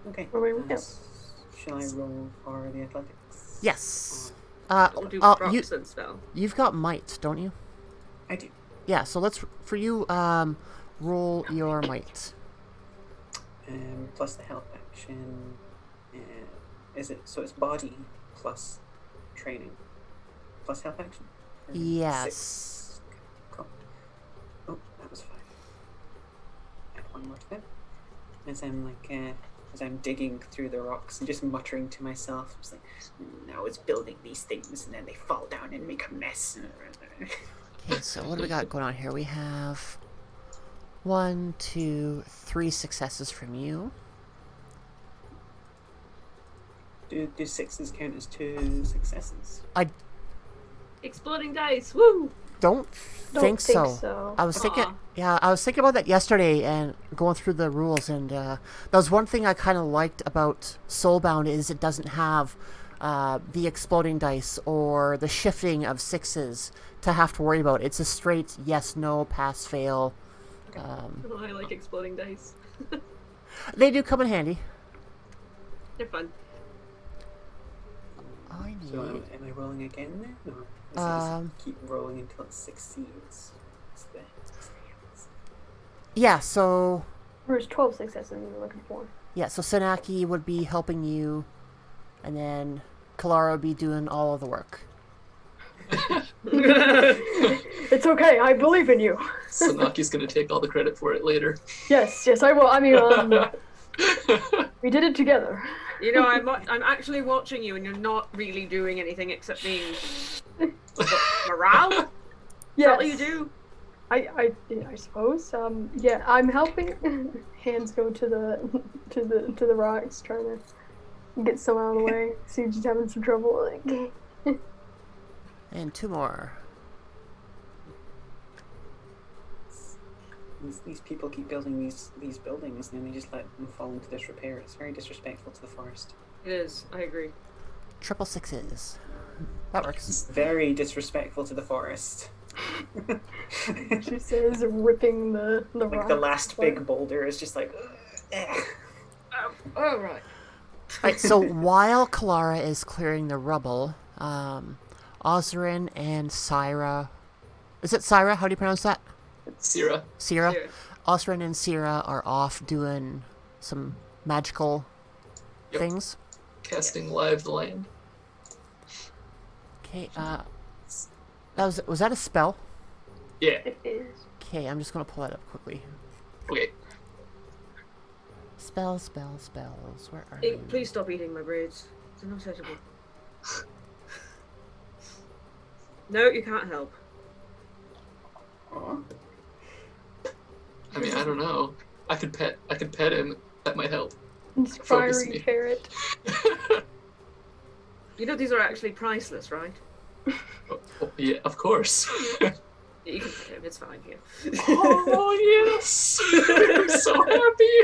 Okay. Where we go? Shall I roll for the athletics? Yes. We'll do you, props and spell. you've got might, don't you? I do. Yeah, so let's, for you, roll your might. Plus the help action. Is it so? It's body plus training plus help action. Or Yes. 6? Cool. Oh, that was 5. Add 1 more to that. As I'm digging through the rocks and just muttering to myself, it's like, I was building these things and then they fall down and make a mess. Okay, so what do we got going on here? We have 1, 2, 3 successes from you. Do 6s count as 2 successes? I Exploding dice. Woo! don't Don't think so. I was thinking, Aw. I was thinking about that yesterday and going through the rules, and that was one thing I kind of liked about Soulbound is it doesn't have the exploding dice or the shifting of 6s to have to worry about. It's a straight yes, no, pass, fail. Oh, I like exploding dice. They do come in handy. They're fun. I need. So am I rolling again then? Or is it keep rolling until it succeeds? Yeah, so There's 12 successes we were looking for. so Sanaki would be helping you, and then Kalara would be doing all of the work. It's okay, I believe in you. Sanaki's gonna take all the credit for it later. Yes, I will. I mean, we did it together. I'm actually watching you, and you're not really doing anything except being morale. Is Yes. that what you do? I suppose. Yeah, I'm helping. Hands go to the rocks, trying to get some out of the way. Siege's having some trouble. And 2 more. These people keep building these buildings and then they just let them fall into disrepair. It's very disrespectful to the forest. It is. I agree. Triple 6s. That works. It's very disrespectful to the forest. She says, ripping the Like rocks. the last big boulder is just like, Oh right. Right, so while Kalara is clearing the rubble, Osrin and Syra... Is it Syra? How do you pronounce that? Syrah. Syra? Here. Osrin and Syra are off doing some magical Yep. things. Casting live the land. Okay, was that a spell? Yeah. It is. Okay, I'm just gonna pull that up quickly. Okay. Spells. Where are you? Please stop eating my braids. They're not edible. No, you can't help. oh, I mean, I don't know. I could pet him. That might help. It's Focus fiery me. ferret. You know these are actually priceless, right? Oh, yeah, of course. You can pet him. It's fine here. Oh yes! I'm so happy.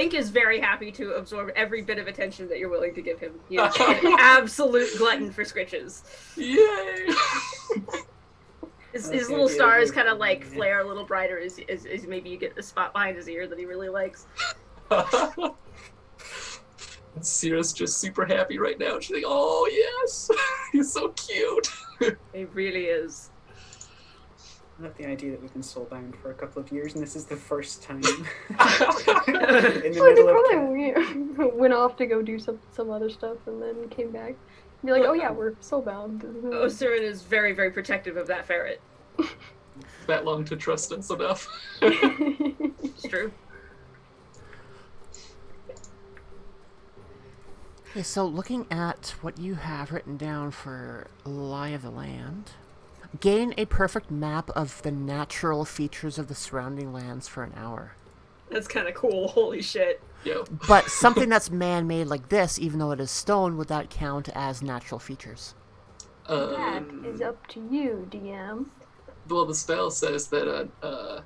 Ink is very happy to absorb every bit of attention that you're willing to give him. He is an absolute glutton for scritches. Yay! His Okay, little yeah, stars yeah, kind of yeah, like yeah. flare a little brighter as maybe you get the spot behind his ear that he really likes. And Sierra's just super happy right now. She's like, "Oh yes, he's so cute." He really is. I love the idea that we've been soulbound for a couple of years and this is the first time. In Well, the they middle of probably went off to go do some other stuff and then came back. Be like, oh yeah, we're soulbound. Osirin is very, very protective of that ferret. That long to trust us enough. It's true. Okay, so looking at what you have written down for Lie of the Land, gain a perfect map of the natural features of the surrounding lands for an hour. That's kind of cool. Holy shit. Yo. But something that's man-made like this, even though it is stone, would that count as natural features? That is up to you, DM. Well, the spell says that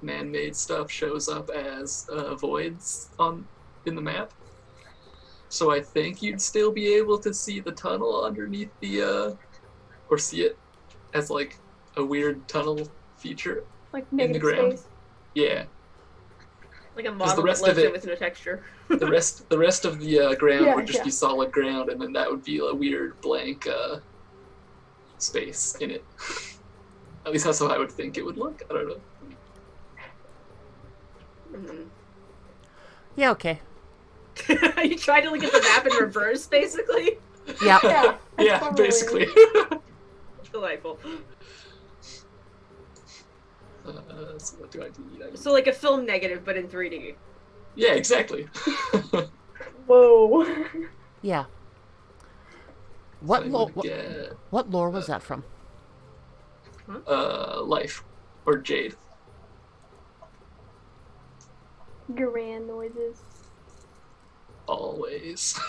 man-made stuff shows up as voids in the map. So I think you'd still be able to see the tunnel underneath the, or see it as like a weird tunnel feature Like in the negative ground. space. Yeah, Like a the model that rest lives of in it- with no texture. the rest of the ground Yeah, would just yeah. be solid ground, and then that would be a weird blank space in it. At least that's how I would think it would look. I don't know. Mhm. Yeah, okay. You tried to look at the map in reverse, basically. Yeah. Yeah, that's Yeah, probably- basically. Delightful. So what do I need? So like a film negative, but in 3D. Yeah, exactly. Whoa. Yeah. I What would get what lore was that from? life or jade. Grand noises. Always.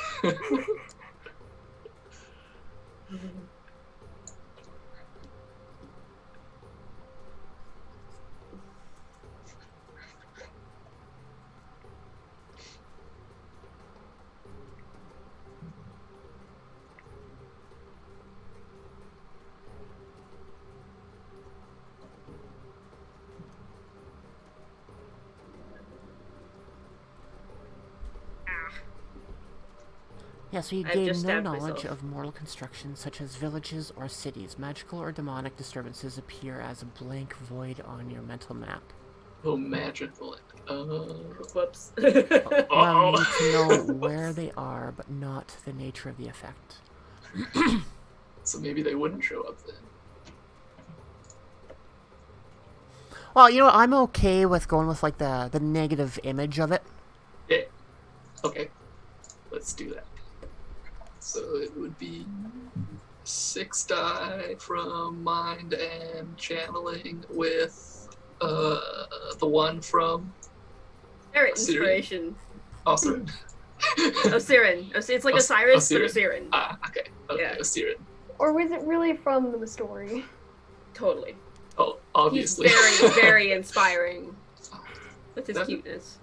Yeah, so you I've gain just no stabbed knowledge myself. of mortal constructions such as villages or cities. Magical or demonic disturbances appear as a blank void on your mental map. Oh, magical. Whoops. Allow you to Uh-oh. know where they are, but not the nature of the effect. So maybe they wouldn't show up then. Well, you know what? I'm okay with going with like the negative image of it. Yeah. Okay. Let's do that. So it would be 6 die from mind and channeling with the one from Alright, Syrian. inspiration. Osirian. Osirin. It's like Osiris, but Osirin. Okay. Okay, Yeah. Osirian. Or was it really from the story? Totally. Oh, He's obviously. very, very inspiring with his Definitely. cuteness.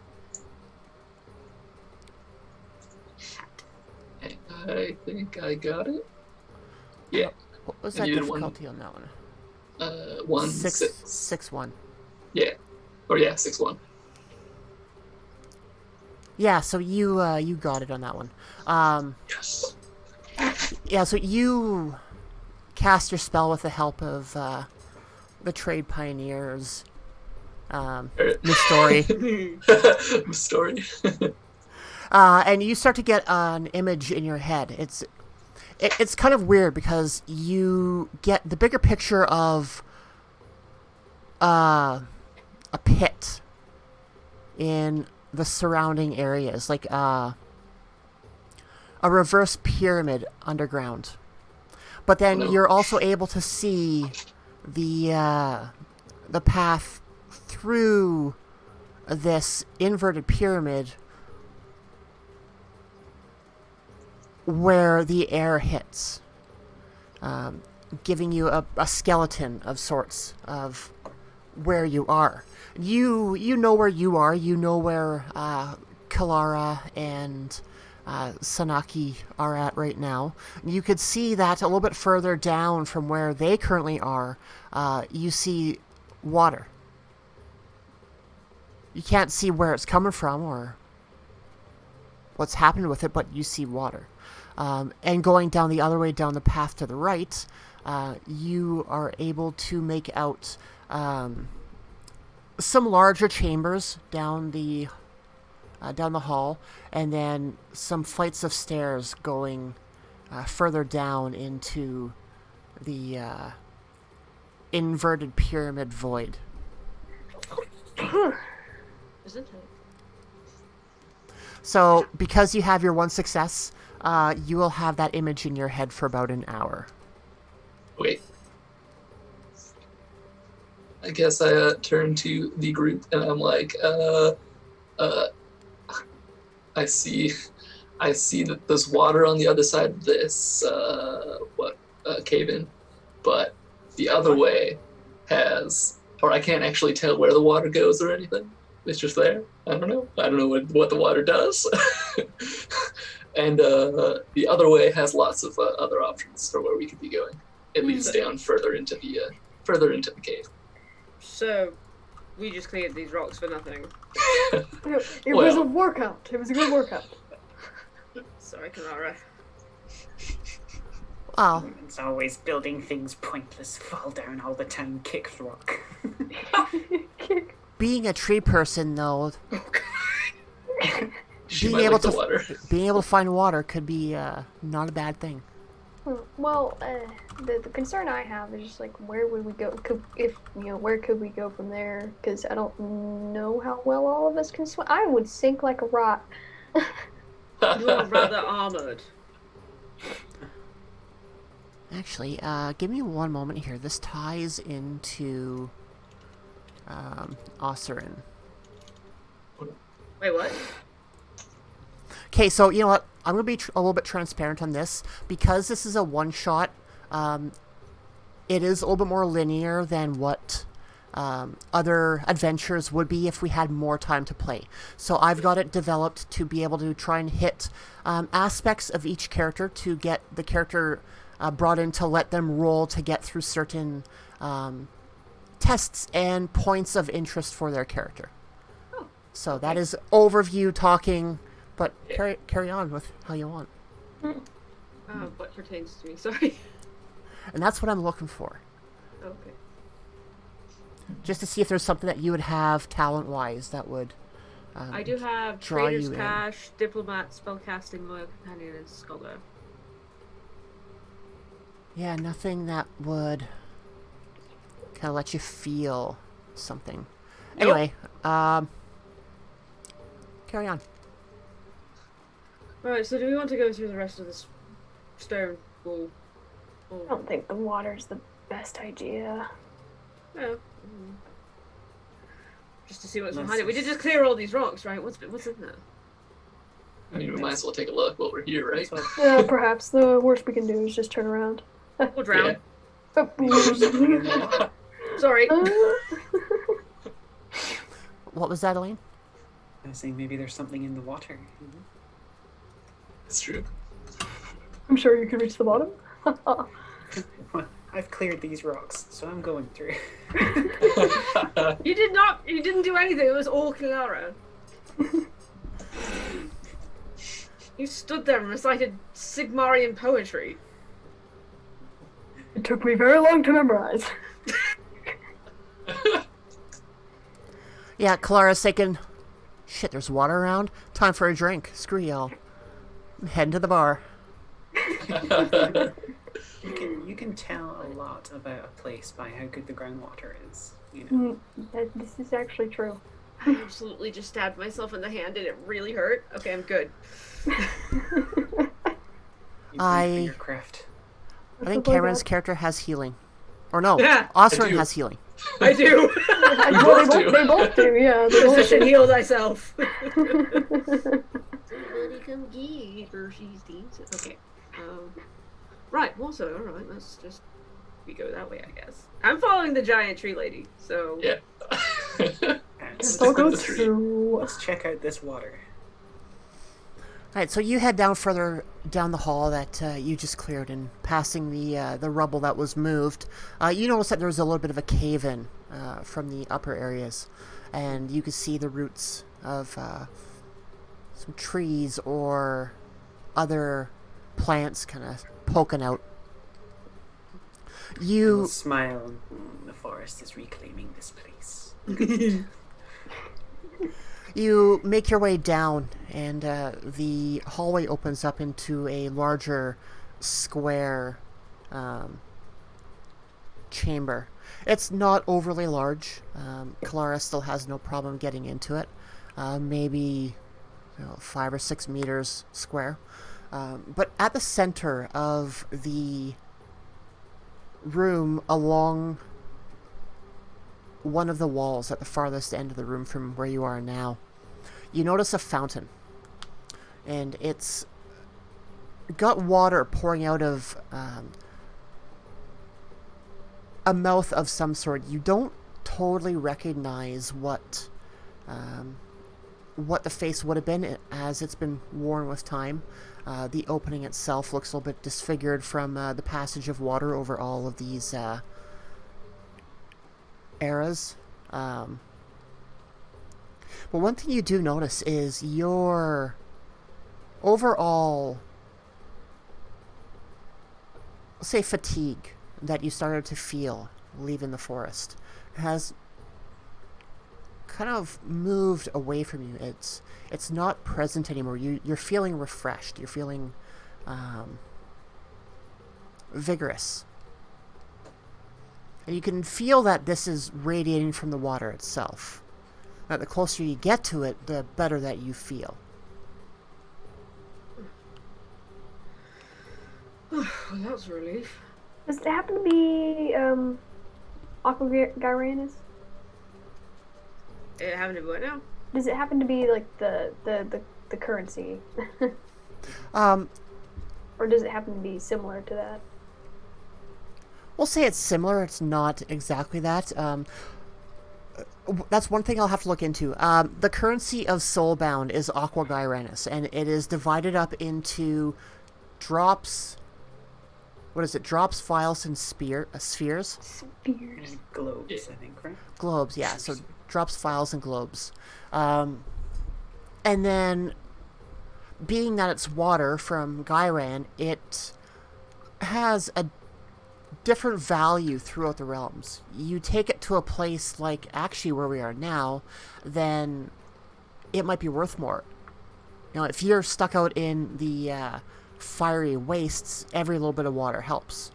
I think I got it. Yeah. What was I that needed one. difficulty on that one? 1 6 6. 6-1. Yeah. Or yeah, 6-1. Yeah, so you got it on that one. Yes. Yeah, so you cast your spell with the help of the trade pioneers. New story. Story. And you start to get an image in your head. It's kind of weird because you get the bigger picture of a pit in the surrounding areas, like a reverse pyramid underground. But then Oh, no. you're also able to see the path through this inverted pyramid where the air hits, giving you a skeleton of sorts of where you are. You know where you are. You know where Kalara and Sanaki are at right now. You could see that a little bit further down from where they currently are. You see water. You can't see where it's coming from or what's happened with it, but you see water. And going down the other way, down the path to the right, you are able to make out some larger chambers down the hall, and then some flights of stairs going further down into the inverted pyramid void. Isn't it? So, because you have your one success, you will have that image in your head for about an hour. Wait. I guess I turn to the group and I'm like, I see that there's water on the other side of this cave-in, but the other way has or I can't actually tell where the water goes or anything. It's just there. I don't know. I don't know what the water does. And the other way has lots of other options for where we could be going. It leads down further into the cave. So, we just cleared these rocks for nothing. It was a workout. It was a good workout. Sorry, Kalara. Wow. It's always building things pointless, fall down all the time, kick rock. Being a tree person, though, She being might able like to the water. being able to find water could be not a bad thing. Well, the concern I have is just like, where would we go? Where could we go from there? Because I don't know how well all of us can swim. I would sink like a rock. You are rather armored. Actually, give me one moment here. This ties into Osserin. Wait, what? Okay, so you know what? I'm going to be a little bit transparent on this. Because this is a one-shot, it is a little bit more linear than what other adventures would be if we had more time to play. So I've got it developed to be able to try and hit aspects of each character to get the character brought in to let them roll to get through certain tests and points of interest for their character. Oh, so that is overview talking, but carry on with how you want. What pertains to me? Sorry. And that's what I'm looking for. Okay. Just to see if there's something that you would have talent-wise that would I do have draw Trader's you in. Cash, Diplomat, Spellcasting, Loyal Companion, and Scholar. Yeah, nothing that would kind of let you feel something. Nope. Anyway, carry on. Alright, so do we want to go through the rest of this stone wall? I don't think the water's the best idea. No. Just to see what's behind it. We did just clear all these rocks, right? What's in there? I mean, we might as well take a look while we're here, right? Yeah, perhaps the worst we can do is just turn around. We'll drown. Yeah. Sorry. What was that, Elaine? I was saying maybe there's something in the water. It's true. I'm sure you can reach the bottom. Well, I've cleared these rocks, so I'm going through. You didn't do anything. It was all Kalara. You stood there and recited Sigmarian poetry. It took me very long to memorize. Yeah, Kalara's thinking, shit, there's water around? Time for a drink. Screw y'all. I'm heading to the bar. You can tell a lot about a place by how good the groundwater is. You know. This is actually true. I absolutely just stabbed myself in the hand and it really hurt. Okay, I'm good. You I- for your craft. I think Oh my Cameron's God. character has healing. Or no, Yeah, Osrin do. has healing. I do. both do. They both do, yeah. They both Physician, do. heal thyself. Somebody come get her. She's decent. Okay. Right. Also, all right. Let's just we go that way, I guess. I'm following the giant tree lady. So Yeah. Guess I'll go through. Let's check out this water. Alright, so you head down further down the hall that you just cleared, and passing the rubble that was moved, you notice that there's a little bit of a cave-in from the upper areas, and you can see the roots of some trees or other plants kind of poking out. We'll You smile. The forest is reclaiming this place. You make your way down, and the hallway opens up into a larger square chamber. It's not overly large. Kalara still has no problem getting into it. Maybe 5 or 6 meters square. But at the center of the room, along one of the walls at the farthest end of the room from where you are now, you notice a fountain, and it's got water pouring out of a mouth of some sort. You don't totally recognize what the face would have been as it's been worn with time. The opening itself looks a little bit disfigured from the passage of water over all of these eras. But one thing you do notice is your overall, say, fatigue that you started to feel leaving the forest has kind of moved away from you. It's not present anymore. You're feeling refreshed. You're feeling vigorous. And you can feel that this is radiating from the water itself. That the closer you get to it, the better that you feel. Well, that was a relief. Does it happen to be Aquagyranus? It happened to be what now? Does it happen to be like the currency? Or does it happen to be similar to that? We'll say it's similar. It's not exactly that. That's one thing I'll have to look into. The currency of Soulbound is Aquagyranus, and it is divided up into drops. What is it? Drops, vials, and spheres? Spheres. Globes, I think, right? Globes, yeah. So drops, vials, and globes. And then, being that it's water from Gyran, it has a different value throughout the realms. You take it to a place like actually where we are now, then it might be worth more. You know, if you're stuck out in the fiery wastes, every little bit of water helps.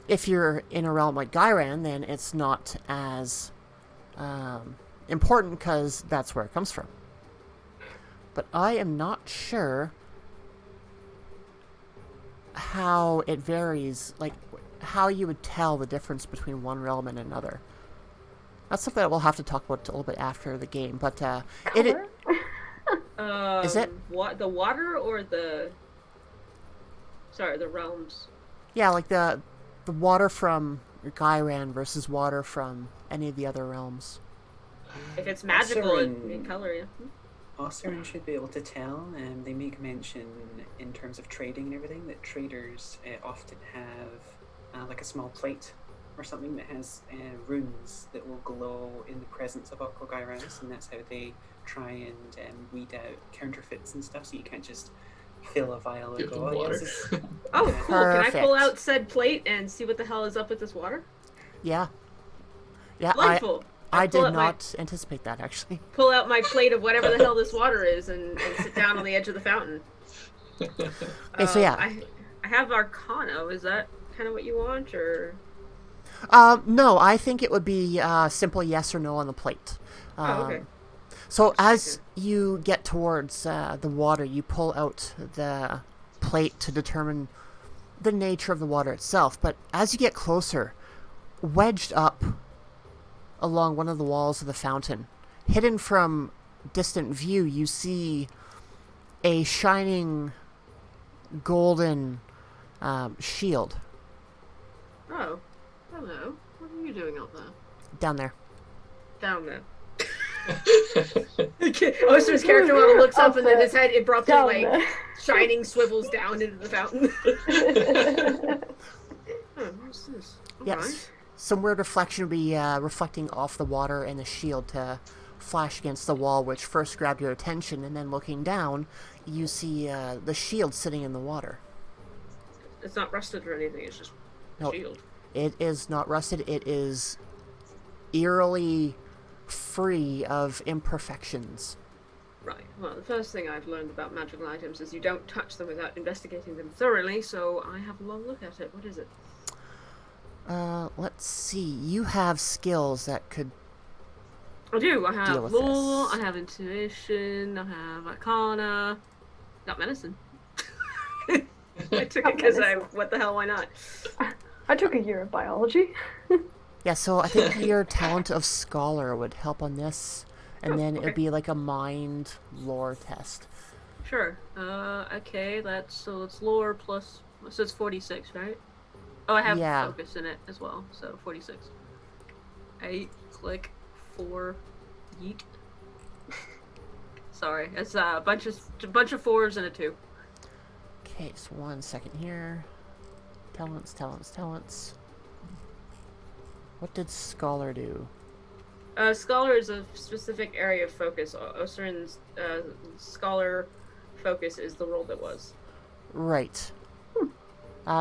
If you're in a realm like Gyran, then it's not as important because that's where it comes from. But I am not sure how it varies, like how you would tell the difference between one realm and another. That's something that we'll have to talk about a little bit after the game, but is it what, the water or the realms? Yeah, like the water from Gyran versus water from any of the other realms. If it's magical, Also it can color you. Osirian should be able to tell, and they make mention in terms of trading and everything that traders often have like a small plate or something that has runes that will glow in the presence of Aquagyranus, and that's how they try and weed out counterfeits and stuff. So you can't just fill a vial and Give go, them "Oh, water." yes, this is-" Oh, Yeah. cool. Can I Perfect. pull out said plate and see what the hell is up with this water? Yeah. Yeah, Delightful. I pull did out not anticipate that, actually. pull out my plate of whatever the hell this water is and sit down on the edge of the fountain. Okay, so yeah. I have Arcana. Is that kind of what you want, or? No, I think it would be simple yes or no on the plate. Oh, okay. So as you get towards the water, you pull out the plate to determine the nature of the water itself. But as you get closer, wedged up along one of the walls of the fountain, hidden from distant view, you see a shining golden shield Oh, hello. What are you doing out there? down there. Down there. Oster's character model looks up and then his head abruptly Down like there. shining swivels down into the fountain. Oh, what's this? Yes. Alright. Some weird reflection would be reflecting off the water and the shield to flash against the wall, which first grabbed your attention, and then looking down, you see the shield sitting in the water. It's not rusted or anything, it's just No. shield. It is not rusted. It is eerily free of imperfections. Right. Well, the first thing I've learned about magical items is you don't touch them without investigating them thoroughly, so I have a long look at it. What is it? Let's see. You have skills that could... I do. I Deal have with law, this. I have intuition, I have arcana. Got medicine. I took it because what the hell, why not? I took a year of biology. Yeah, so I think your talent of scholar would help on this, and Oh, then okay. it'd be like a mind lore test. Sure. Okay, it's lore plus, so it's 46, right? Oh, I have Yeah. focus in it as well, so 46. 8, click, 4, yeet. Sorry, it's a bunch of 4s and a 2. Okay, so 1 second here. Talents. What did Scholar do? Scholar is a specific area of focus. Osrin's Scholar focus is the role that was. Right.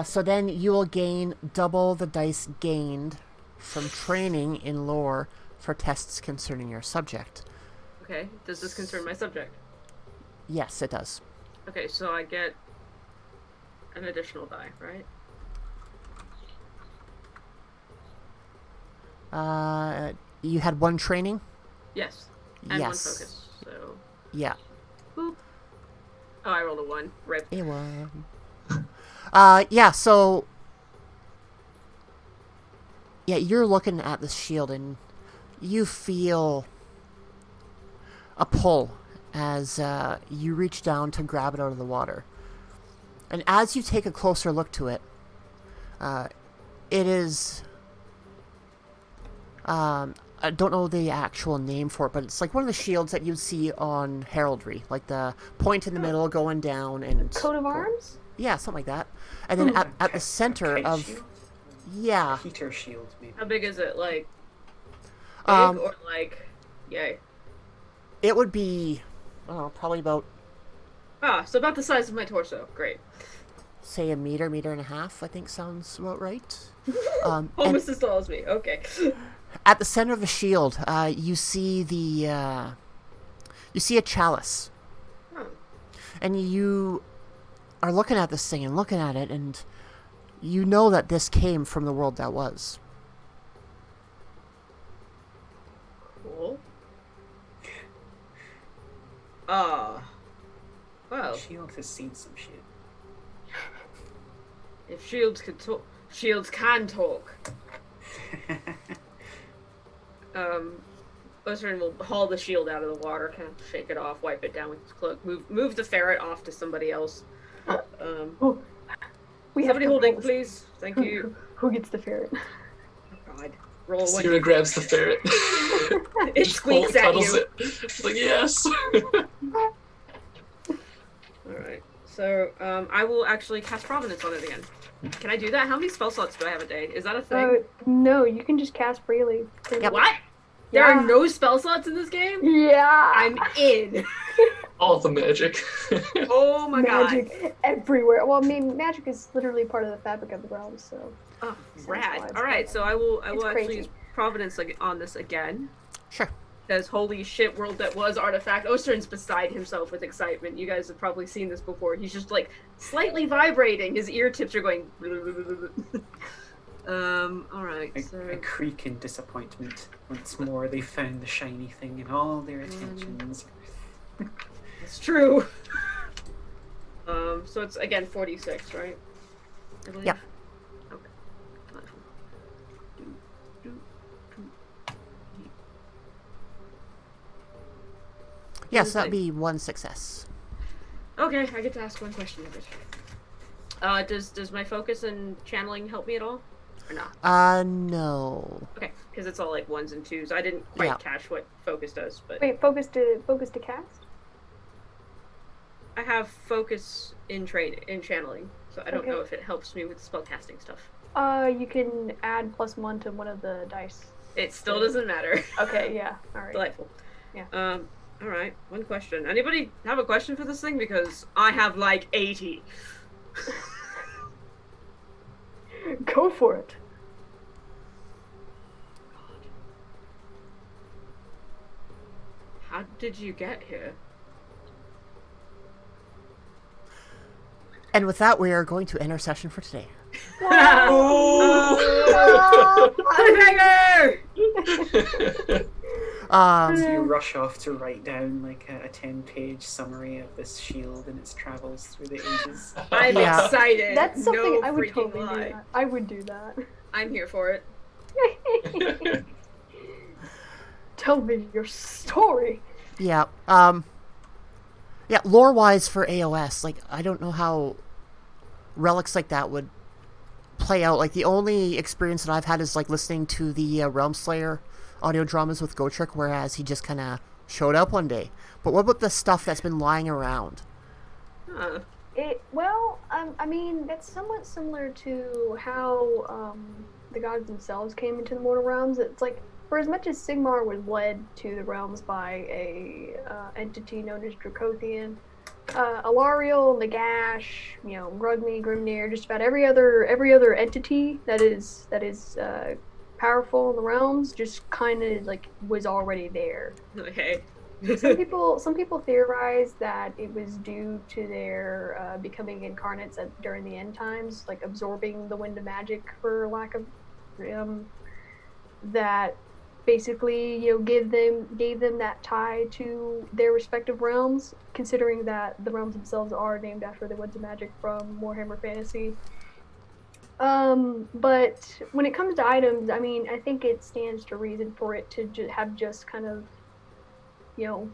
So then you will gain double the dice gained from training in lore for tests concerning your subject. Okay, does this concern my subject? Yes, it does. Okay, so I get an additional die, right? You had 1 training? Yes. And Yes. 1 focus, so... Yeah. Boop. Oh, I rolled a 1. Rip. A 1. Yeah, so... Yeah, you're looking at the shield and you feel a pull as you reach down to grab it out of the water. And as you take a closer look to it, it is... I don't know the actual name for it, but it's like one of the shields that you'd see on heraldry, like the point in the middle going down and... Coat of arms? Yeah, something like that. And then at the center Kite of... shield? Yeah. Heater shield, maybe. How big is it? Like, big Um, or like, yay? It would be, probably about, So about the size of my torso. Great. say, a meter and a half, I think sounds about right. And Almost as tall as me. Okay. at the center of the shield, you see you see a chalice. Oh. And you are looking at this thing and looking at it, and you know that this came from the world that was. Cool. Well, Shield has seen some shit. if shields can talk, shields can talk. Osrin will haul the shield out of the water, kind of shake it off, wipe it down with his cloak, move the ferret off to somebody else. Oh, we have Somebody holding, rules. please. Thank you. Who gets the ferret? Oh, God. Roll one. Sierra grabs the ferret. It squeaks at cuddles you. it. It's like, yes. Alright. So, I will actually cast Providence on it again. Can I do that? How many spell slots do I have a day? Is that a thing? No, you can just cast freely. What? There Yeah. are no spell slots in this game? Yeah. I'm in. All the magic. Oh my Magic everywhere. Well, I mean, magic is literally part of the fabric of the realm, so. god. Oh, Sounds rad. wild. Alright, so I will It's actually crazy. use Providence on this again. Sure. Because holy shit, world that was artifact. Ostern's beside himself with excitement. You guys have probably seen this before. He's just like slightly vibrating. His ear tips are going. Alright, so. A creak in disappointment. Once more, they found the shiny thing in all their attentions. It's true. So it's again 46, right? I believe. Yep. Okay. Yes, that'd be 1 success. Okay, I get to ask one question of it. Does my focus and channeling help me at all, or not? No. Okay, because it's all like 1s and 2s. I didn't quite Yeah. catch what focus does, but Wait, focus to cast? I have focus in channeling, so I don't Okay. know if it helps me with spellcasting stuff. You can add +1 to one of the dice. It still doesn't matter. Okay, yeah, alright. Delightful. Yeah. All right. One question. Anybody have a question for this thing? Because I have like 80. Go for it. How did you get here? And with that, we are going to end our session for today. Cliffhanger! As you rush off to write down like a 10-page summary of this shield and its travels through the ages. I'm Yeah. excited. That's something no I would freaking totally do lie. that. I would do that. I'm here for it. Tell me your story. Yeah. Yeah, lore-wise for AOS, like, I don't know how relics like that would play out. Like, the only experience that I've had is like listening to the Realm Slayer audio dramas with Gotrek, whereas he just kind of showed up one day. But what about the stuff that's been lying around? Huh. I mean, that's somewhat similar to how the gods themselves came into the mortal realms. It's like, for as much as Sigmar was led to the realms by a entity known as Dracothian, Alariel, Nagash, Grugni, Grimnir, just about every other entity that is powerful in the realms just kind of like was already there. Okay. Some people theorize that it was due to their becoming incarnates during the end times, like absorbing the wind of magic, for lack of that basically gave them that tie to their respective realms, considering that the realms themselves are named after the winds of magic from Warhammer Fantasy. But when it comes to items, I mean, I think it stands to reason for it to have just kind of,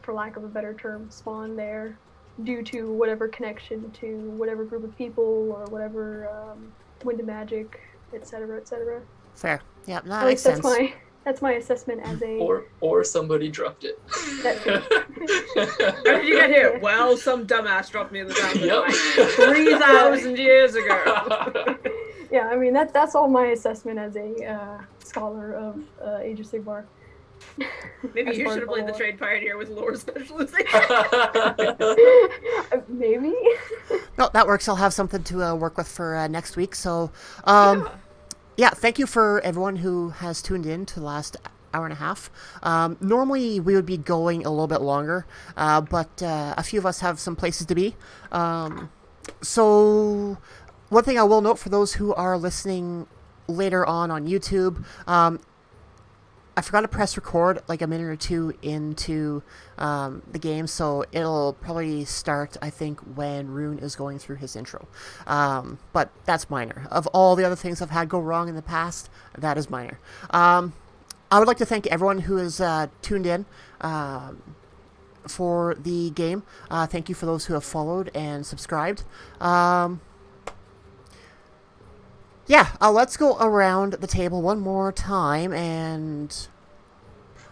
for lack of a better term, spawn there due to whatever connection to whatever group of people or whatever wind of magic, etc., etc. Fair. Yeah, that makes sense. That's my assessment as a... Or somebody dropped it. How did you get here? Well, some dumbass dropped me in the ground Yep. like 3,000 years ago. Yeah, I mean, that's all my assessment as a scholar of Age of Sigmar. Maybe you should have played the Trade Pioneer with lore specialization. Maybe. No, that works. I'll have something to work with for next week. So, yeah, thank you for everyone who has tuned in to the last hour and a half. Normally, we would be going a little bit longer, but a few of us have some places to be. So, one thing I will note for those who are listening later on YouTube, I forgot to press record like a minute or two into the game, so it'll probably start, I think, when Rune is going through his intro. But that's minor. Of all the other things I've had go wrong in the past, that is minor. I would like to thank everyone who has tuned in for the game. Thank you for those who have followed and subscribed. Yeah, let's go around the table one more time, and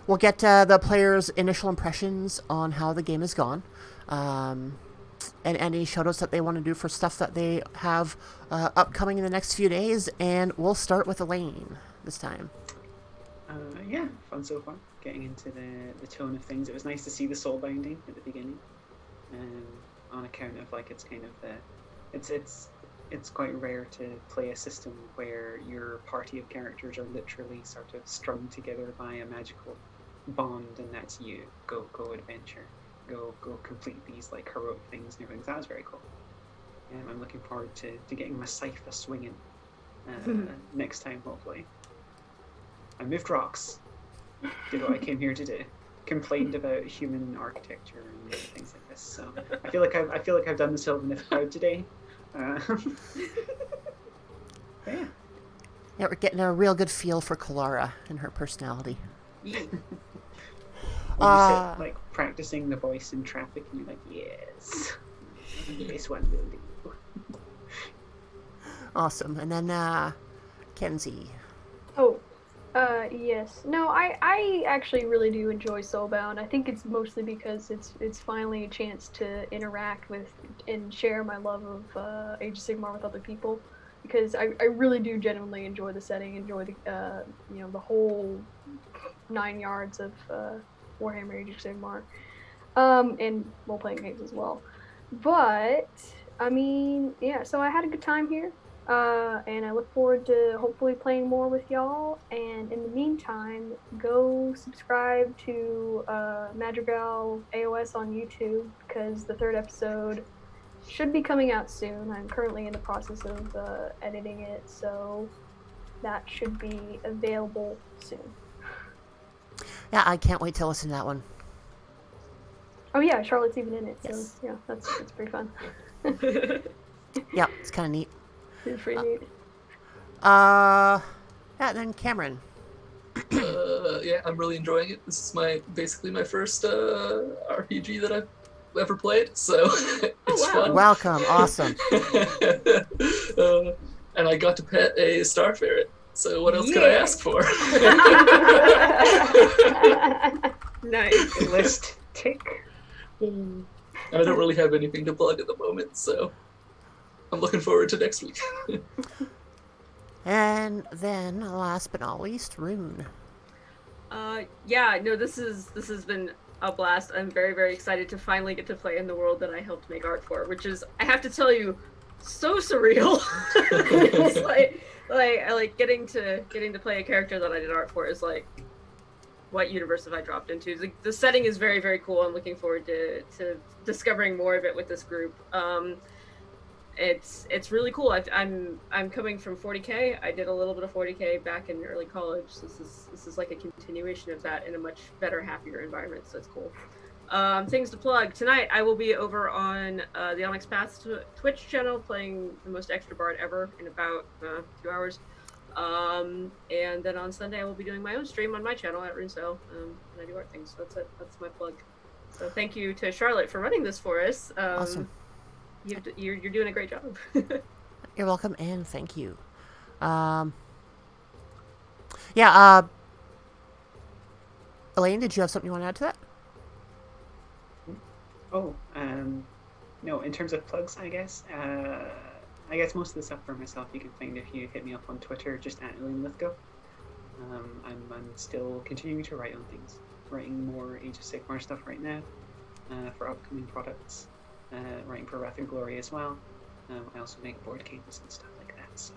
we'll get the players' initial impressions on how the game has gone, and any shoutouts that they want to do for stuff that they have upcoming in the next few days, and we'll start with Elaine this time. Yeah, fun so far. Getting into the tone of things. It was nice to see the soulbounding at the beginning, on account of like it's kind of it's quite rare to play a system where your party of characters are literally sort of strung together by a magical bond, and that's you. Go adventure. Go complete these like heroic things and everything. So that was very cool. I'm looking forward to getting my scythe swinging next time, hopefully. I moved rocks. Did what I came here to do. Complained about human architecture and things like this. So I feel like I've done the Sylvaneth proud today. Yeah, we're getting a real good feel for Kalara and her personality. You sit, like practicing the voice in traffic, and you're like, yes, this one will do. Awesome. And then Kenzie. Oh, yes. No, I actually really do enjoy Soulbound. I think it's mostly because it's finally a chance to interact with and share my love of Age of Sigmar with other people, because I really do genuinely enjoy the setting, enjoy the the whole 9 yards of Warhammer Age of Sigmar, and role-playing games as well. But I mean, yeah. So I had a good time here. And I look forward to hopefully playing more with y'all. And in the meantime, go subscribe to Madrigal AOS on YouTube, because the 3rd episode should be coming out soon. I'm currently in the process of editing it, so that should be available soon. Yeah, I can't wait to listen to that one. Oh yeah, Charlotte's even in it, Yes. so yeah, that's pretty fun. Yeah, it's kind of neat. It's pretty neat. Yeah, then Cameron. Yeah, I'm really enjoying it. This is basically my first RPG that I've ever played, so it's fun. Welcome, awesome. and I got to pet a star ferret. So what else could I ask for? Nice. List tick. And I don't really have anything to plug at the moment, so I'm looking forward to next week. And then, last but not least, Rune. Yeah, no, this has been a blast. I'm very, very excited to finally get to play in the world that I helped make art for, which is, I have to tell you, so surreal. It's like getting to play a character that I did art for is like, what universe have I dropped into? The setting is very, very cool. I'm looking forward to discovering more of it with this group. It's really cool. I'm coming from 40K. I did a little bit of 40K back in early college. This is like a continuation of that in a much better, happier environment. So it's cool. Things to plug. Tonight I will be over on the Onyx Path's Twitch channel playing the most extra bard ever in about 2 hours. And then on Sunday I will be doing my own stream on my channel at RuneCell, and I do art things. So that's it. That's my plug. So thank you to Charlotte for running this for us. Awesome. You're doing a great job. You're welcome, and thank you. Elaine, did you have something you want to add to that? Oh, no, in terms of plugs, I guess most of the stuff for myself you can find if you hit me up on Twitter, just at Elaine Lithgow. I'm still continuing to write on things, writing more Age of Sigmar stuff right now for upcoming products, writing for Wrath and Glory as well. I also make board games and stuff like that, so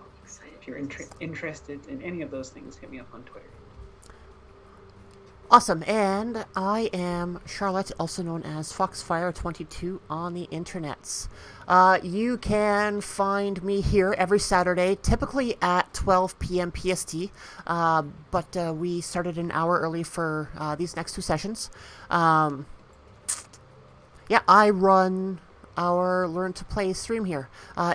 if you're interested in any of those things, hit me up on Twitter. Awesome, and I am Charlotte, also known as Foxfire22 on the internets. You can find me here every Saturday, typically at 12 p.m. PST, but we started an hour early for these next two sessions. I run our Learn to Play stream here.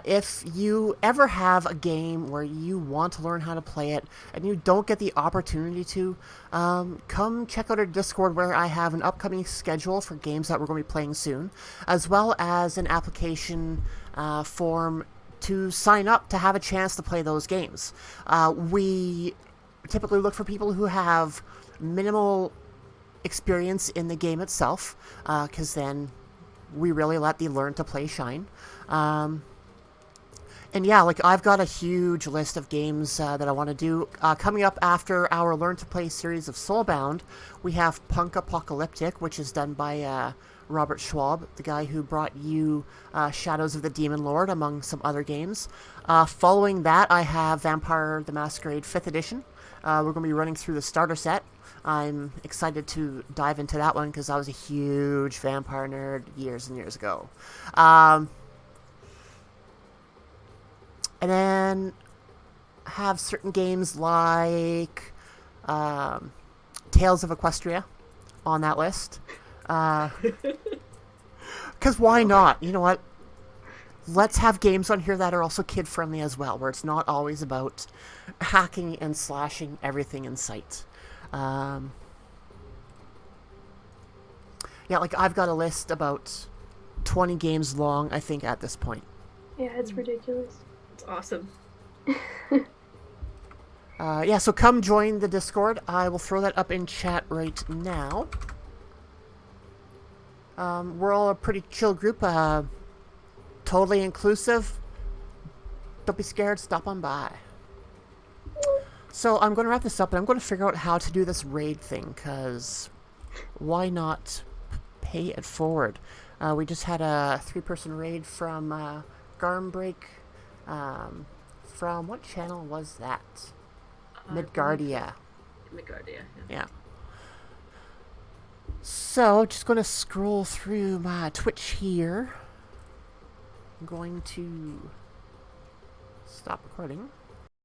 If you ever have a game where you want to learn how to play it and you don't get the opportunity to, come check out our Discord where I have an upcoming schedule for games that we're going to be playing soon, as well as an application form to sign up to have a chance to play those games. We typically look for people who have minimal experience in the game itself, because then we really let the Learn to Play shine. And yeah, like I've got a huge list of games that I want to do. Coming up after our Learn to Play series of Soulbound, we have Punk Apocalyptic, which is done by Robert Schwab, the guy who brought you Shadows of the Demon Lord, among some other games. Following that, I have Vampire the Masquerade 5th Edition. We're going to be running through the starter set. I'm excited to dive into that one because I was a huge vampire nerd years and years ago. And then have certain games like Tales of Equestria on that list. Because why not? You know what? Let's have games on here that are also kid-friendly as well, where it's not always about hacking and slashing everything in sight. Like I've got a list about 20 games long, I think, at this point. Yeah, it's ridiculous. It's awesome. So come join the Discord. I will throw that up in chat right now. We're all a pretty chill group, totally inclusive. Don't be scared, stop on by. So I'm going to wrap this up, and I'm going to figure out how to do this raid thing, because why not pay it forward? We just had a 3-person raid from Garmbreak. From what channel was that? Midgardia. Midgardia, yeah. So, just going to scroll through my Twitch here. I'm going to stop recording.